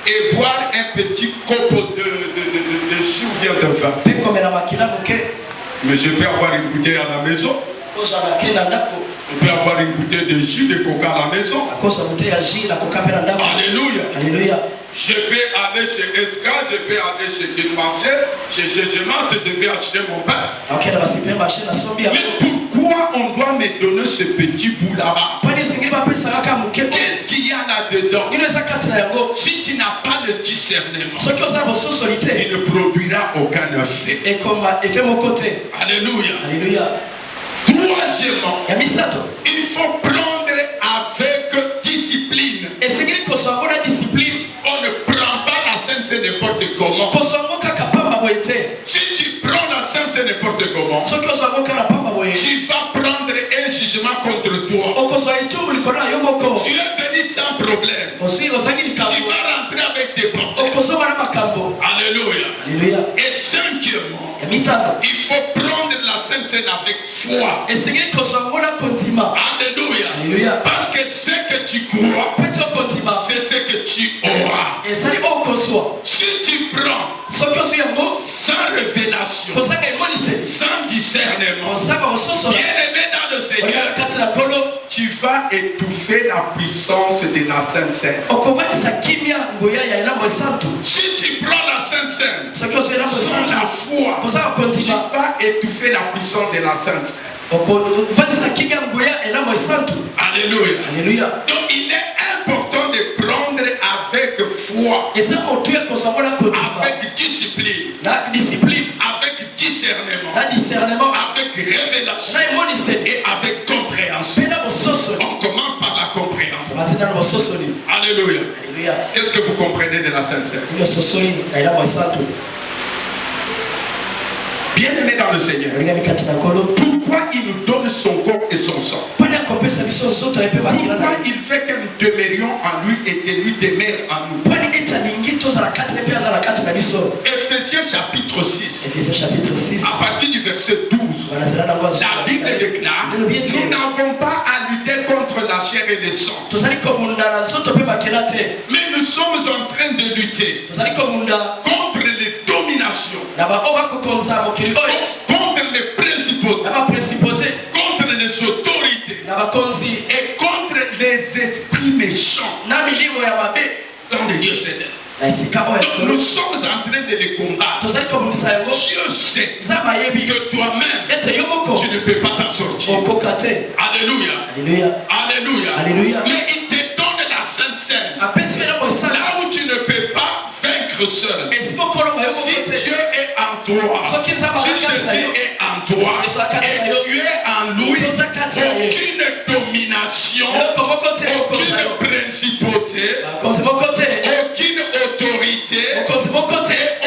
et boire un petit copeau de jus ou bien de vin, mais je peux avoir une bouteille à la maison. Je peux avoir une bouteille de jus de coca à la maison. Alléluia. Je peux aller chez Esca, je peux aller chez Marché, chez Gégemante, je vais acheter mon pain. Mais pourquoi on doit me donner ce petit bout là-bas? Qu'est-ce qu'il y a là-dedans? Si tu n'as pas le discernement, il ne produira aucun effet. Alléluia. Troisièmement, il faut prendre avec discipline. On ne prend pas la Sainte Seine n'importe comment. Si tu prends la Sainte Seine n'importe comment, tu vas prendre un jugement contre toi. Tu es venu sans problème. Tu vas rentrer avec des problèmes. Alléluia. Et cinquièmement, il faut prendre la Sainte Seine avec foi. Alléluia. Parce que ce que tu crois, c'est ce que tu auras. Si tu prends sans révélation, sans discernement, bien aimé dans le Seigneur, tu vas étouffer la puissance de la Sainte Seine. Si tu prends la Sainte Seine sans la foi, tu vas étouffer la puissance de la Sainte Seine. Alléluia. Donc il est important de prendre avec foi, avec discipline, avec discernement, avec révélation et avec compréhension. On commence par la compréhension. Alléluia. Qu'est-ce que vous comprenez de la Sainte Seine? Bien aimé dans le Seigneur, pourquoi il nous donne son corps et son sang? Pourquoi il fait que nous demeurions en lui et que lui demeure en nous? Ephésiens chapitre 6, à partir du verset 12, la Bible déclare: nous n'avons pas à lutter contre la chair et le sang, mais nous sommes en train de lutter contre les dominations, contre les principautés, contre les autorités et contre les esprits méchants dans les lieux célestes. Donc nous sommes en train de les combattre. Dieu sait que toi-même tu ne peux pas t'en sortir. Alléluia. Mais il te donne la Sainte Seine, là où tu ne peux pas vaincre seul. Si Dieu est en toi, si Jésus est en toi et tu es en lui, aucune domination, aucune principauté, aucune autorité et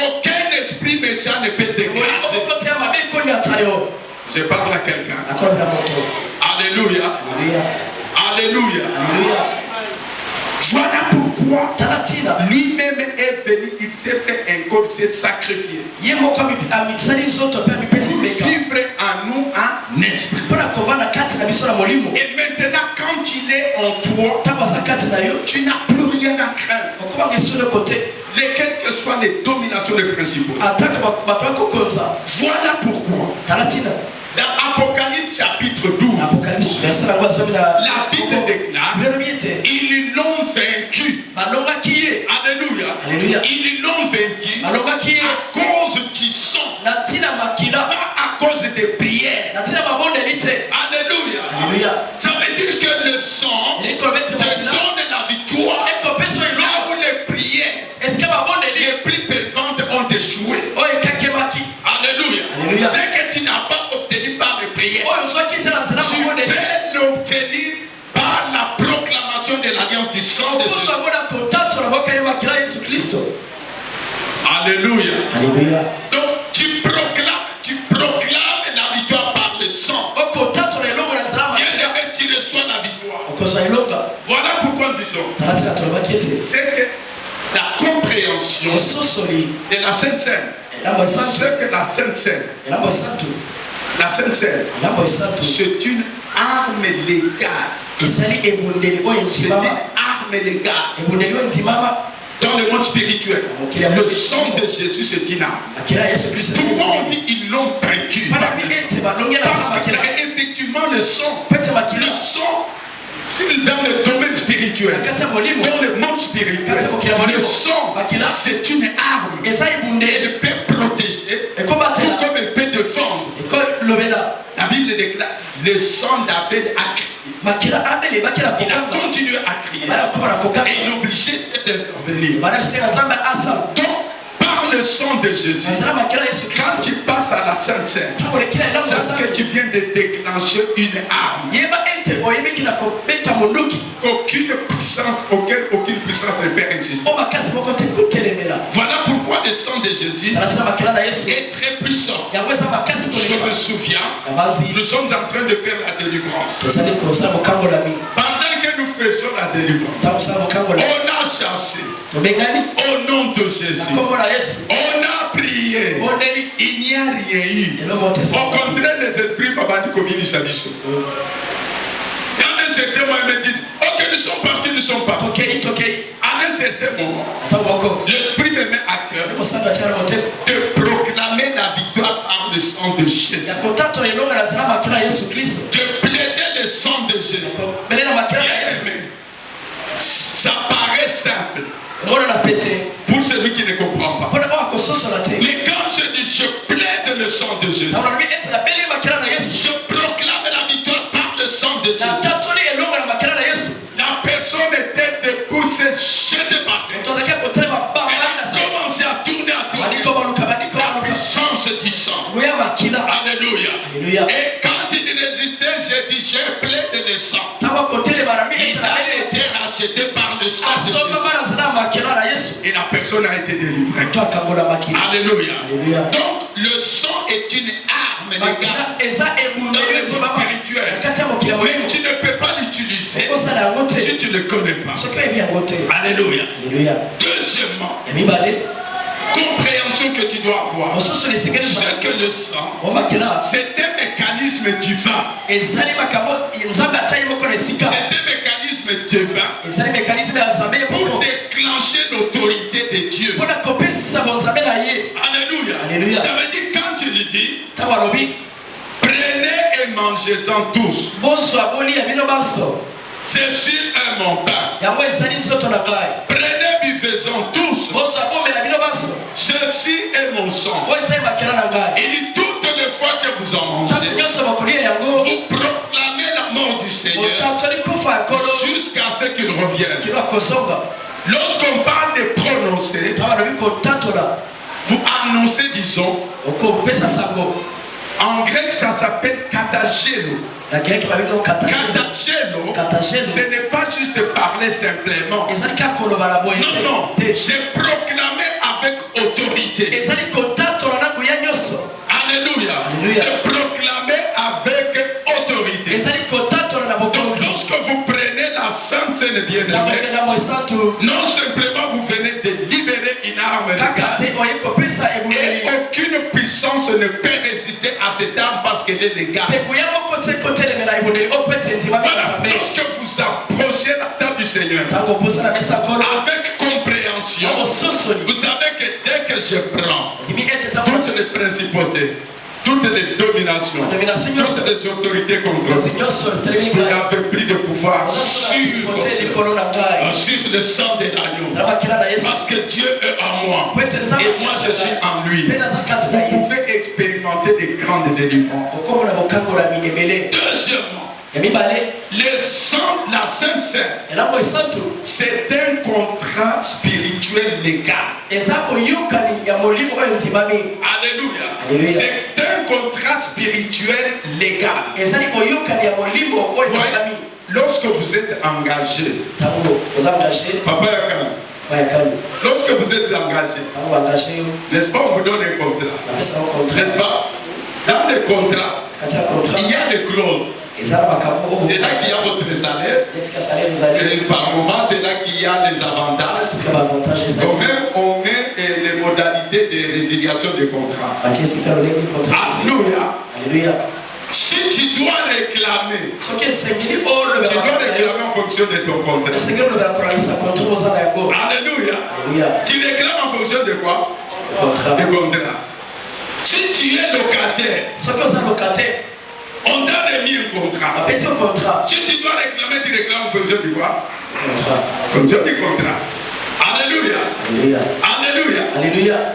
aucun esprit méchant ne peut t'écraser. Je parle à quelqu'un. Alléluia. Voilà pourquoi lui-même est venu, il s'est fait un corps, il s'est sacrifié pour vivre en nous un esprit. Et maintenant, quand il est en toi, tu n'as plus rien à craindre. Lesquelles que soient les dominations des principaux. Voilà pourquoi dans Apocalypse chapitre 12, la Bible déclare: ils l'ont vaincu. Alléluia. Ils l'ont vaincu à cause du sang, pas à cause des prières. Alléluia. Ça veut dire que le sang te donne la victoire là où les prières les plus ferventes ont échoué. Alléluia. Ce que tu n'as pas obtenu par les prières, tu peux l'obtenir par la proclamation de l'alliance du sang de Jésus. Alléluia. Donc tu proclames la victoire par le sang. Bien-aimé, tu reçois la victoire. Voilà pourquoi nous disons, c'est que la compréhension de la Sainte Seine, ce que la Sainte Seine, c'est une arme légale. C'est une arme légale. Dans le monde spirituel, le sang de Jésus, c'est une arme. Pourquoi on dit ils l'ont vaincu? Parce qu'effectivement le sang, dans le domaine spirituel, dans le monde spirituel, le sang, c'est une arme. Elle peut protéger, tout comme elle peut défendre. La Bible déclare: le sang d'Abel a crié. Il a continué à crier. Et il est obligé d'intervenir. Donc, par le sang de Jésus, quand tu passes à la Sainte Seine, sache que tu viens de déclencher une arme. Qu'aucune puissance ne peut résister. Voilà pourquoi le sang de Jésus est très puissant. Je me souviens, nous sommes en train de faire la délivrance. Pendant que nous faisons la délivrance, on a chassé au nom de Jésus. On a prié. Il n'y a rien eu. Au contraire, les esprits Baba du Komini Sabiso. Et à un certain moment, il me dit, ok, nous sommes partis. À un certain moment, l'esprit me met à cœur de proclamer la victoire par le sang de Jésus. De plaider le sang de Jésus. Ça paraît simple pour celui qui ne comprend pas. Mais quand je dis je plaide le sang de Jésus, je proclame la victoire par le sang de Jésus. La personne était debout, s'est jetée par terre. Elle a commencé à tourner. La puissance du sang. Alléluia. Et quand il résistait, j'ai dit je plaide le sang. Il a été racheté par le sang de Jésus. Et la personne a été délivrée. Alléluia. Donc le sang est une arme légale dans le monde spirituel. Mais tu ne peux pas l'utiliser si tu ne le connais pas. Alléluia. Deuxièmement, compréhension que tu dois avoir, c'est que le sang, c'est un mécanisme divin. C'est un mécanisme divin pour déclencher l'autorité de Dieu. Alléluia. Ça veut dire quand tu lui dis, prenez et mangez-en tous. C'est sur mon pain. Prenez, buvez-en tous. Ceci est mon sang. Il dit toutes les fois que vous en mangez, vous proclamez la mort du Seigneur jusqu'à ce qu'il revienne. Lorsqu'on parle de prononcer, vous annoncez, disons, en grec ça s'appelle katagelo. Katagelo, ce n'est pas juste parler simplement. Non, c'est proclamer avec autorité. Alléluia. C'est proclamer avec autorité. Donc lorsque vous prenez la Sainte Seine bien-aimée, non simplement vous venez de libérer une arme légale, et aucune puissance ne peut résister à cette arme parce qu'elle est légale. Voilà, lorsque vous approchez la table du Seigneur avec compréhension, vous savez que dès que je prends toutes les principautés, toutes les dominations, toutes les autorités contrôlées, vous n'avez plus de pouvoir sur le sang de l'agneau. Parce que Dieu est en moi et moi je suis en lui. Vous pouvez expérimenter des grandes délivrances. Deuxièmement, le sang, la Sainte Seine, c'est un contrat spirituel légal. Alléluia. C'est un contrat spirituel légal. Lorsque vous êtes engagé, Papa Yakam, lorsque vous êtes engagé, n'est-ce pas, on vous donne un contrat, n'est-ce pas? Dans le contrat, il y a des clauses. C'est là qu'il y a votre salaire. Et par moment, c'est là qu'il y a les avantages. Quand même, on met les modalités de résiliation des contrats. Alléluia. Si tu dois réclamer, tu dois réclamer en fonction de ton contrat. Alléluia. Tu réclames en fonction de quoi? Du contrat. Si tu es locataire, on t'a remis un contrat. Si tu dois réclamer, tu réclames en fonction de quoi? En fonction du contrat. Alléluia.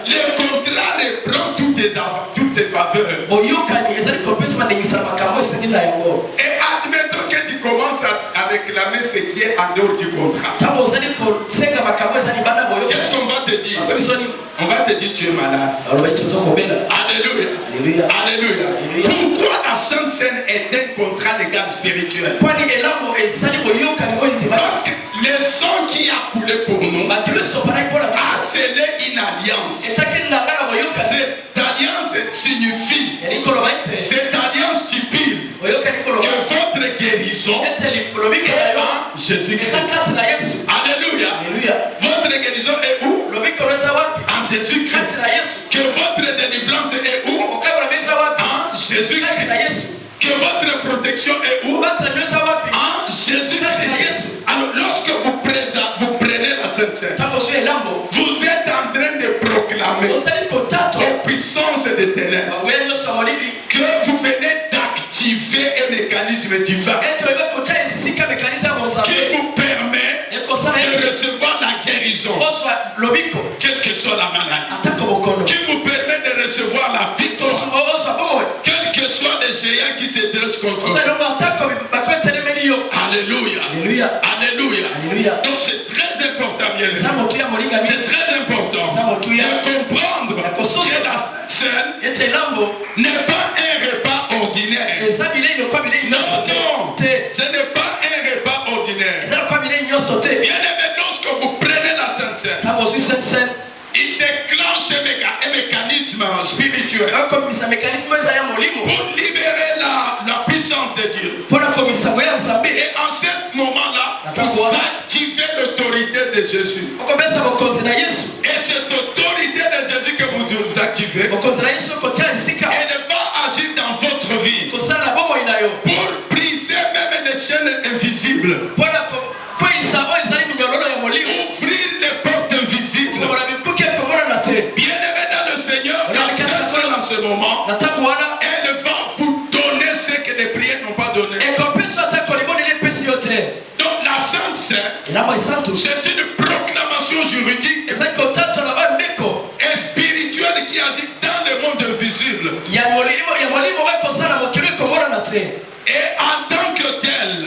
Le contrat reprend toutes tes faveurs. Et admettons que tu commences à réclamer ce qui est en dehors du contrat. Qu'est-ce qu'on va te dire? On On va te dire tu es malade. Alléluia. Alléluia. Alléluia. Pourquoi la Sainte Seine est un contrat légal spirituel? Parce que le sang qui a coulé pour nous a scellé une alliance. Cette alliance signifie, cette alliance stipule que votre guérison est en Jésus-Christ. Alléluia. Votre guérison est où? En Jésus-Christ. Que votre délivrance est où? En Jésus-Christ. Que votre protection est où? En Jésus-Christ. Alors lorsque vous prenez la Sainte Seine, vous êtes en train de proclamer aux puissances des ténèbres que vous venez d'activer un mécanisme divin qui vous permet de recevoir la guérison, quelle que soit la maladie, qui vous permet de recevoir la victoire, quel que soit les géants qui se dressent contre vous. Alléluia. Alléluia. Donc c'est très important, bien aimé. C'est très important de comprendre que la scène n'est pas un repas ordinaire. Non, ce n'est pas un repas ordinaire. Bien aimé, lorsque vous prenez la Sainte Seine, il déclenche un mécanisme spirituel pour libérer la puissance de Dieu. Et en ce moment-là, vous activez l'autorité de Jésus. Et cette autorité de Jésus que vous activez, elle va agir dans votre vie pour briser même les chaînes invisibles, ouvrir les portes invisibles. Bien-aimé dans le Seigneur, la Sainte Seine en ce moment, elle va vous donner ce que les prières n'ont pas donné. Donc la Sainte Seine, c'est une proclamation juridique et spirituelle qui agit dans le monde invisible. Et en tant que tel,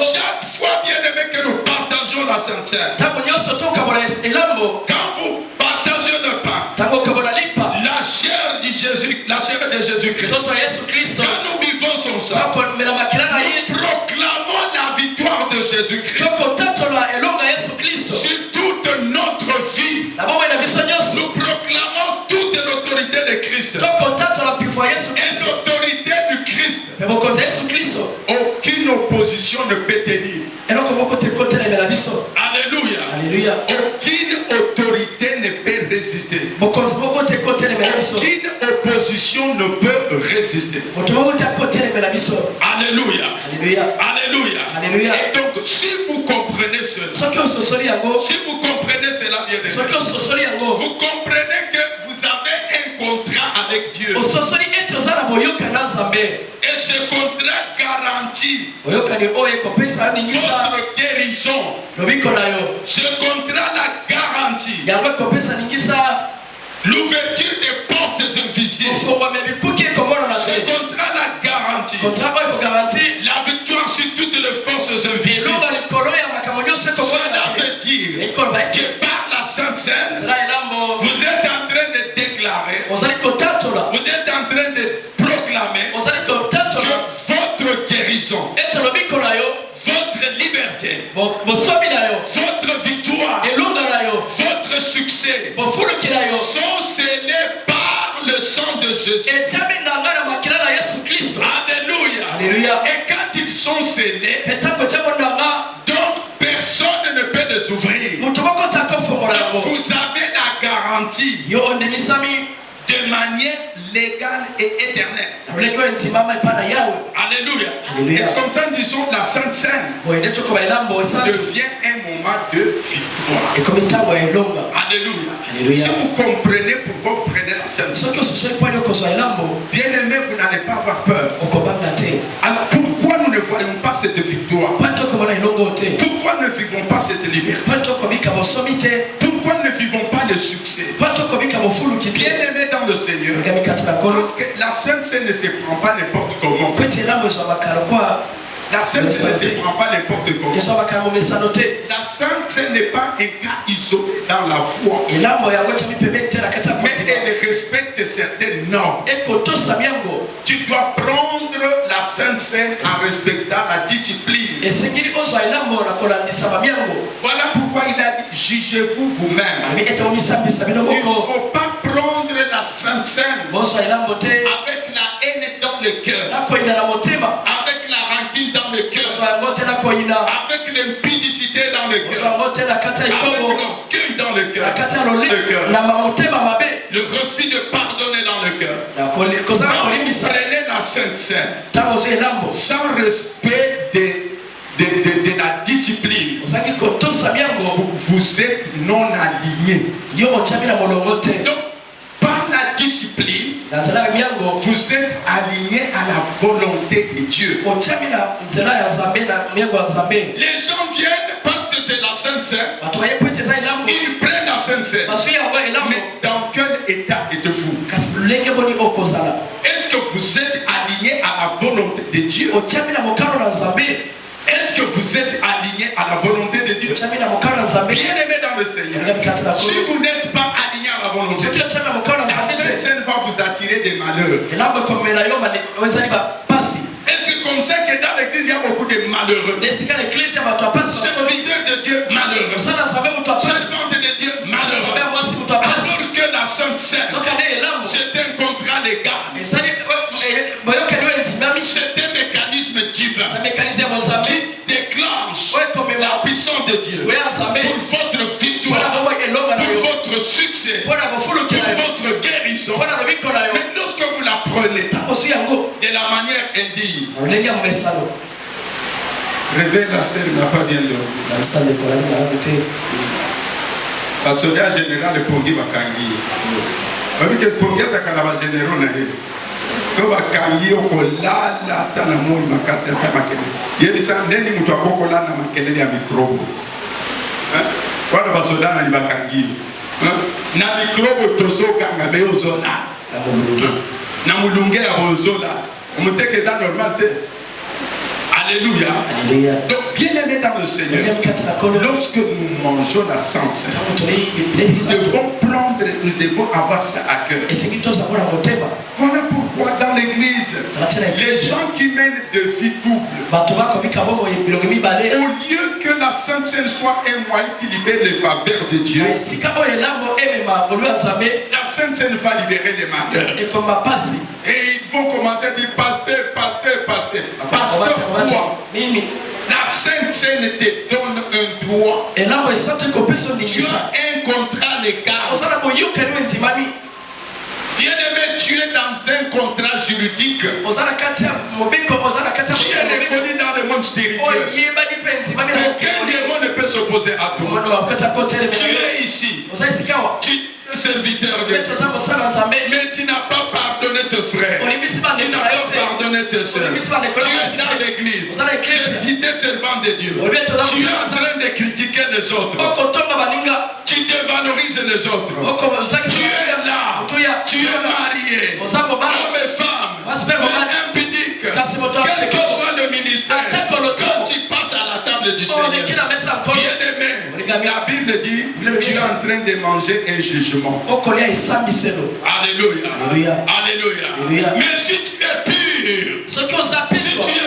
chaque fois, bien aimé, que nous partageons la Sainte Seine, quand vous partagez le pain, la chair de Jésus-Christ, quand nous vivons son sang, nous proclamons la victoire de Jésus-Christ sur toute notre vie. Nous proclamons toute l'autorité de Christ et l'autorité du Christ. Aucune opposition ne peut tenir. Alléluia. Aucune autorité ne peut résister. Aucune opposition ne peut résister. Alléluia. Et donc, si vous comprenez cela, bien aimé, vous comprenez que vous avez un contrat avec Dieu. Et ce contrat garantit votre guérison. Ce contrat garantit l'ouverture des portes invisibles. Ce contrat garantit la victoire sur toutes les forces invisibles. Cela veut dire que par la Sainte Seine, vous êtes en train de déclarer, vous êtes en train de proclamer que votre guérison, votre liberté, votre victoire, votre succès sont scellés par le sang de Jésus. Alléluia. Et quand ils sont scellés, donc personne ne peut les ouvrir. Donc vous avez la garantie de manière légale et éternelle. Alléluia. Et c'est comme ça, disons, la Sainte Seine devient un moment de victoire. Alléluia. Si vous comprenez pourquoi vous prenez la Sainte Seine, bien aimé, vous n'allez pas avoir peur. Alors pourquoi nous ne voyons pas cette victoire? Pourquoi ne vivons pas cette liberté? Pourquoi ne vivons pas le succès? Bien aimé dans le Seigneur, parce que la Sainte Seine ne se prend pas n'importe comment. La Sainte Seine ne se prend pas n'importe comment. La Sainte Seine n'est pas un cas isolé dans la foi. Mais elle respecte certaines normes. Tu dois prendre la Sainte Seine en respectant la discipline. Voilà pourquoi il a dit, jugez-vous vous-même. Il ne faut pas prendre la Sainte Seine avec la haine dans le cœur, avec la rancune dans le cœur, avec l'impudicité dans le cœur, avec l'orgueil dans le cœur, le refus de pardonner dans le cœur. Prenez la Sainte Seine sans respect de la discipline. Vous êtes non aligné. Donc, par la discipline, vous êtes aligné à la volonté de Dieu. Les gens viennent parce que c'est la Sainte Seine. Ils prennent la Sainte Seine. Mais dans quel état êtes-vous? Est-ce que vous êtes aligné à la volonté de Dieu? Est-ce que vous êtes aligné à la volonté de Dieu? Bien aimé dans le Seigneur, si vous n'êtes pas aligné à la volonté de Dieu, la Sainte Seine va vous attirer des malheurs. Et c'est comme ça que dans l'église il y a beaucoup de malheureux. Serviteurs de Dieu malheureux. Servantes de Dieu malheureux. Alors que la Sainte Seine, c'est un contrat légal. C'est un mécanisme divin qui déclenche la puissance de Dieu pour votre victoire, pour votre succès, pour votre guérison. Mais lorsque vous la prenez de la manière indigne, réveille la sœur n'a pas bien dormi. La soldat général est Pongi Bakangi. Parce que Pongi est un général. So bakangi okolala tana moi makasi ya makele yebisa ndeni mtu akokola na makelele ya mikrobo wana basodana ni bakangi na mikrobo tozoganga beyozola na mulunge ya bozola umuteke dans normal te. Alléluia. Alléluia. Donc bien aimé dans le Seigneur, lorsque nous mangeons la Sainte Seine, nous devons avoir ça à cœur. Voilà pourquoi dans l'église, les gens qui mènent de vie double, au lieu que la Sainte Seine soit un moyen qui libère les faveurs de Dieu, la Sainte Seine va libérer les malheurs. Et ils vont commencer à dire pasteur, pasteur, pasteur. Pasteur quoi? La Sainte Seine te donne un droit. Tu as un contrat légal. Bien-aimé, tu es dans un contrat juridique. Tu es reconnu dans le monde spirituel. Aucun démon ne peut s'opposer à toi. Tu es ici. Tu es serviteur de Dieu. Mais tu n'as pas pardonné tes frères. Tu n'as pas pardonné tes soeurs. Tu es dans l'église. Serviteur servant de Dieu. Tu es en train de critiquer les autres. Tu dévalorises les autres. Tu es là. Tu es marié. Homme et femme. Impudique. Quel que soit le ministère. Quand tu passes à la table du Seigneur. Bien-aimé. La Bible dit tu es en train de manger un jugement. Alléluia. Alléluia. Alléluia. Mais si tu es pur, si tu es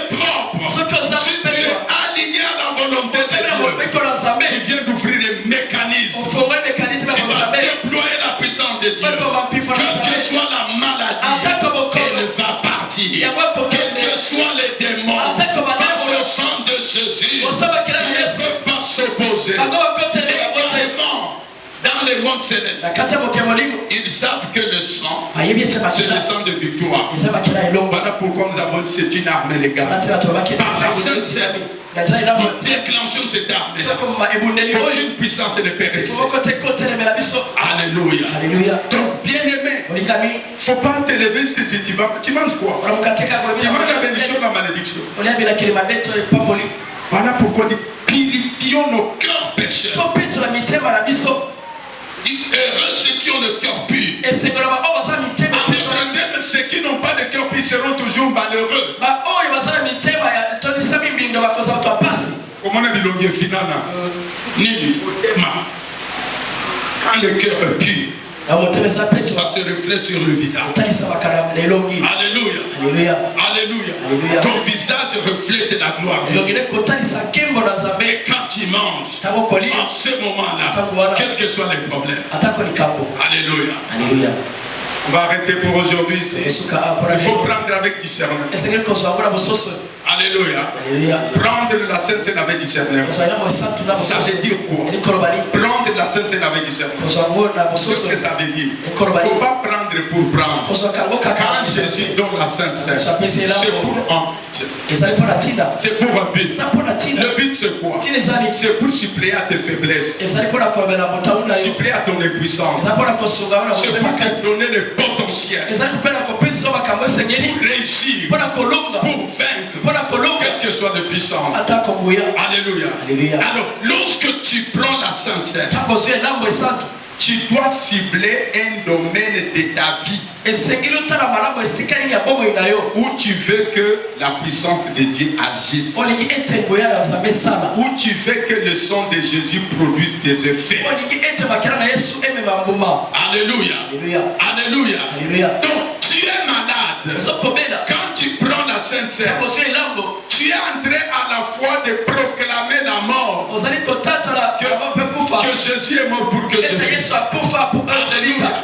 propre, si tu es aligné à la volonté de Dieu, tu viens d'ouvrir les mécanismes qui vont déployer la puissance de Dieu. Quelle que soit la maladie, elle va partir. Quels que soient les démons, face au sang de Jésus, ils ne peuvent pas s'opposer. Dans le monde céleste, ils savent que le sang, c'est le sang de victoire. Voilà pourquoi nous avons dit c'est une arme légale. Par la Sainte Seine, nous déclenchons cette arme-là. Aucune puissance ne peut résister. Alléluia. Donc, bien aimé, il ne faut pas te lever si tu manges quoi? Tu manges la bénédiction ou la malédiction? Voilà pourquoi nous purifions nos cœurs pécheurs. Heureux ceux qui ont le cœur pur. Ceux qui n'ont pas de cœur pur seront toujours malheureux. Quand le cœur est pur, ça se reflète sur le visage. Alléluia. Alléluia. Alléluia. Ton visage reflète la gloire. Et quand tu manges, en ce moment-là, quels que soient les problèmes. Alléluia. Alléluia. On va arrêter pour aujourd'hui ici. Il faut prendre avec discernement. Alléluia. Prendre la Sainte Seine avec discernement. Ça veut dire quoi? Prendre la Sainte Seine avec discernement. Qu'est-ce que ça veut dire? Il ne faut pas prendre pour prendre. Quand Jésus donne la Sainte Seine, c'est pour un but. C'est pour un but. Le but c'est quoi? C'est pour suppléer à tes faiblesses. Suppléer à ton impuissance. C'est pour te donner le potentiel. Pour réussir. Pour vaincre. Quelle que soit la puissance. Alléluia. Alors, lorsque tu prends la Sainte Seine, tu dois cibler un domaine de ta vie où tu veux que la puissance de Dieu agisse, où tu veux que le sang de Jésus produise des effets. Alléluia. Alléluia. Donc tu es malade. Quand tu prends la Sainte Seine, tu es en train à la fois de proclamer la mort, que Jésus est mort pour que je vive.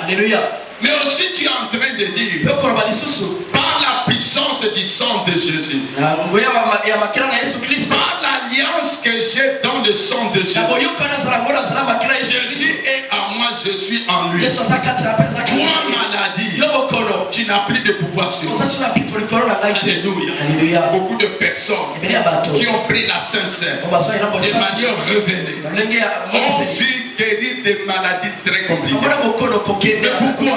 Alléluia. Mais aussi tu es en train de dire, par la puissance du sang de Jésus, par l'alliance que j'ai dans le sang de Jésus, Jésus est en moi, je suis en lui. Toi, maladie, tu n'as plus de pouvoir sur moi. Alléluia. Beaucoup de personnes qui ont pris la Sainte Seine de manière revenue ont vu guérir des maladies très compliquées. Mais pourquoi?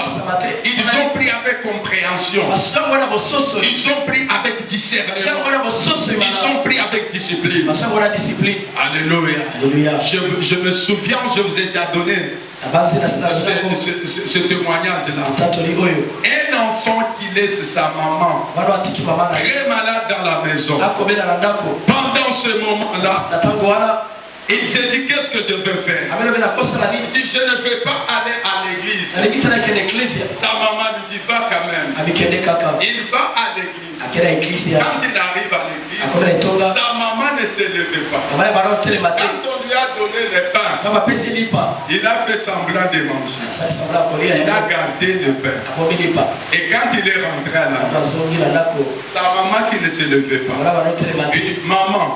Ils ont pris avec compréhension. Ils ont pris avec discernement. Ils ont pris avec discipline. Alléluia. Je me souviens, je vous ai déjà donné ce témoignage-là. Un enfant qui laisse sa maman très malade dans la maison. Pendant ce moment-là, il s'est dit, qu'est-ce que je vais faire? Il dit, je ne vais pas aller à l'église. Sa maman lui dit, va quand même. Il va à l'église. Quand il arrive à l'église, sa maman ne se levait pas. Quand on lui a donné le pain, il a fait semblant de manger. Il a gardé le pain. Et quand il est rentré à la maison, sa maman qui ne se levait pas, il dit, maman,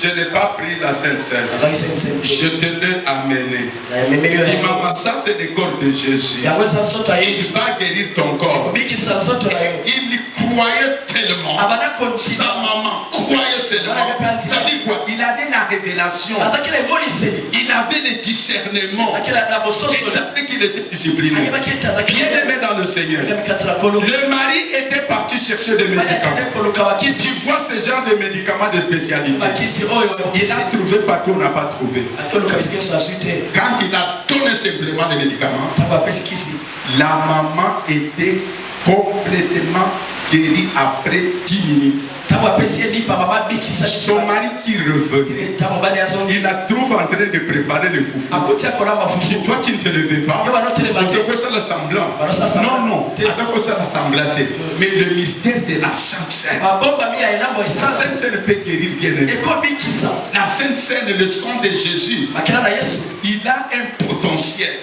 je n'ai pas pris la Sainte Seine. Je te l'ai amené. Il dit, maman, ça c'est le corps de Jésus. Il va guérir ton corps. Il croyait tellement. Sa maman croyait tellement. Ça dit quoi? Il avait la révélation. Il avait le discernement. Il savait qu'il était discipliné. Bien aimé dans le Seigneur. Le mari était parti chercher des médicaments. Tu vois ce genre de médicaments de spécialité. Il a trouvé partout, on n'a pas trouvé. Quand il a donné simplement les médicaments, la maman était complètement guérie après 10 minutes. Son mari qui revenait, il la trouve en train de préparer le foufou. Si toi tu ne te levais pas, on te cause l'assemblant. Non, mais le mystère de la Sainte Seine. La Sainte Seine peut guérir bien aimé. La Sainte Seine, le sang de Jésus, il a un potentiel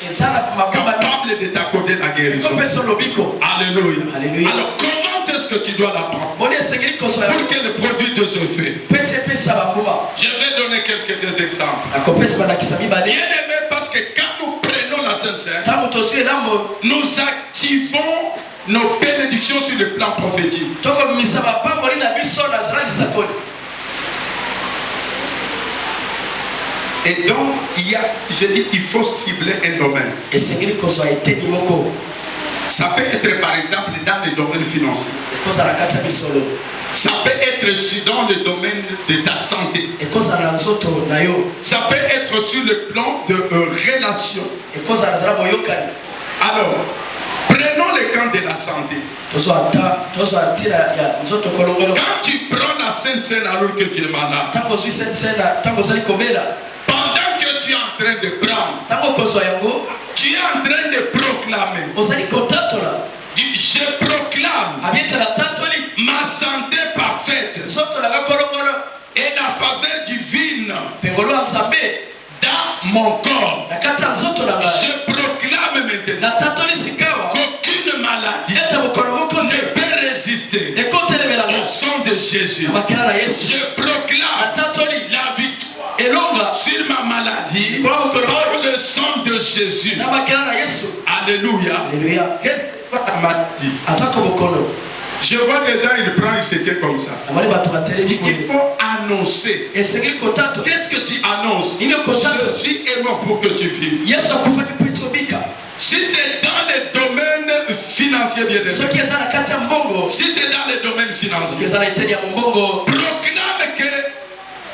capable de t'accorder la guérison. Alléluia. Alors comment est-ce que tu dois la prendre pour qu'elle produise de ce fait? Je vais donner quelques exemples. Bien aimé, parce que quand nous prenons la Sainte Seine, nous activons nos bénédictions sur le plan prophétique. Et donc, il faut cibler un domaine. Ça peut être par exemple dans le domaine financier. Ça peut être dans le domaine de ta santé. Ça peut être sur le plan de relations. Alors, prenons le camp de la santé. Quand tu prends la Sainte Seine alors que tu es malade, pendant que tu es en train de prendre, tu es en train de proclamer. Je proclame ma santé parfaite et la faveur divine dans mon corps. Je proclame maintenant qu'aucune maladie ne peut résister au sang de Jésus. Je proclame la victoire sur ma maladie par le sang de Jésus. Alléluia. Quelle soit la maladie? Je vois déjà, il prend, il se tient comme ça. Il faut annoncer. Qu'est-ce que tu annonces? Jésus est mort pour que tu vives. Si c'est dans les domaines financiers, bien aimé. Si c'est dans les domaines financiers, proclame que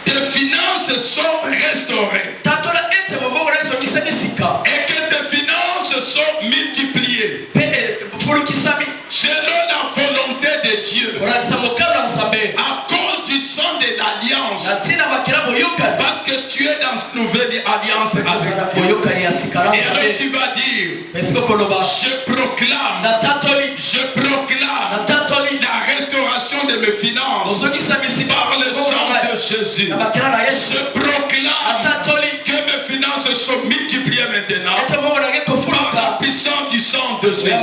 tes finances sont restaurées. Et que tes finances sont multipliées. Selon la volonté de Dieu. À cause du sang de l'alliance. Parce que tu es dans une nouvelle alliance avec Dieu. Et alors tu vas dire, je proclame la restauration de mes finances par le sang de Jésus. Je proclame que mes finances sont multipliées maintenant par la puissance du sang de Jésus.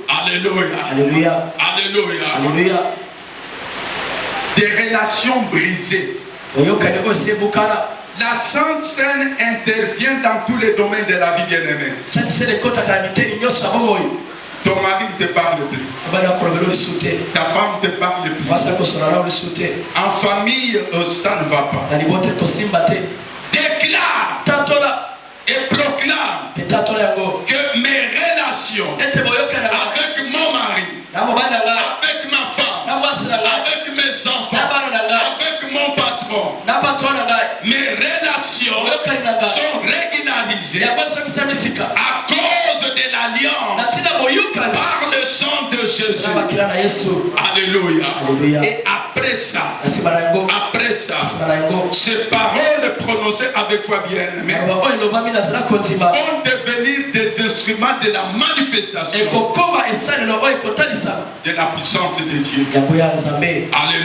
Alléluia. Alléluia. Alléluia. Alléluia. Des relations brisées. La Sainte Seine intervient dans tous les domaines de la vie, bien-aimée. Ton mari ne te parle plus. Ta femme ne te parle plus. En famille, ça ne va pas. Déclare et proclame que mes relations avec mon mari, avec ma femme, avec mes enfants, avec mon patron, mes relations sont régularisées à cause de l'alliance par le sang de Jésus. Alléluia. Et après ça, ces paroles prononcées avec foi bien-aimée vont devenir des instruments de la manifestation de la puissance de Dieu. Alléluia.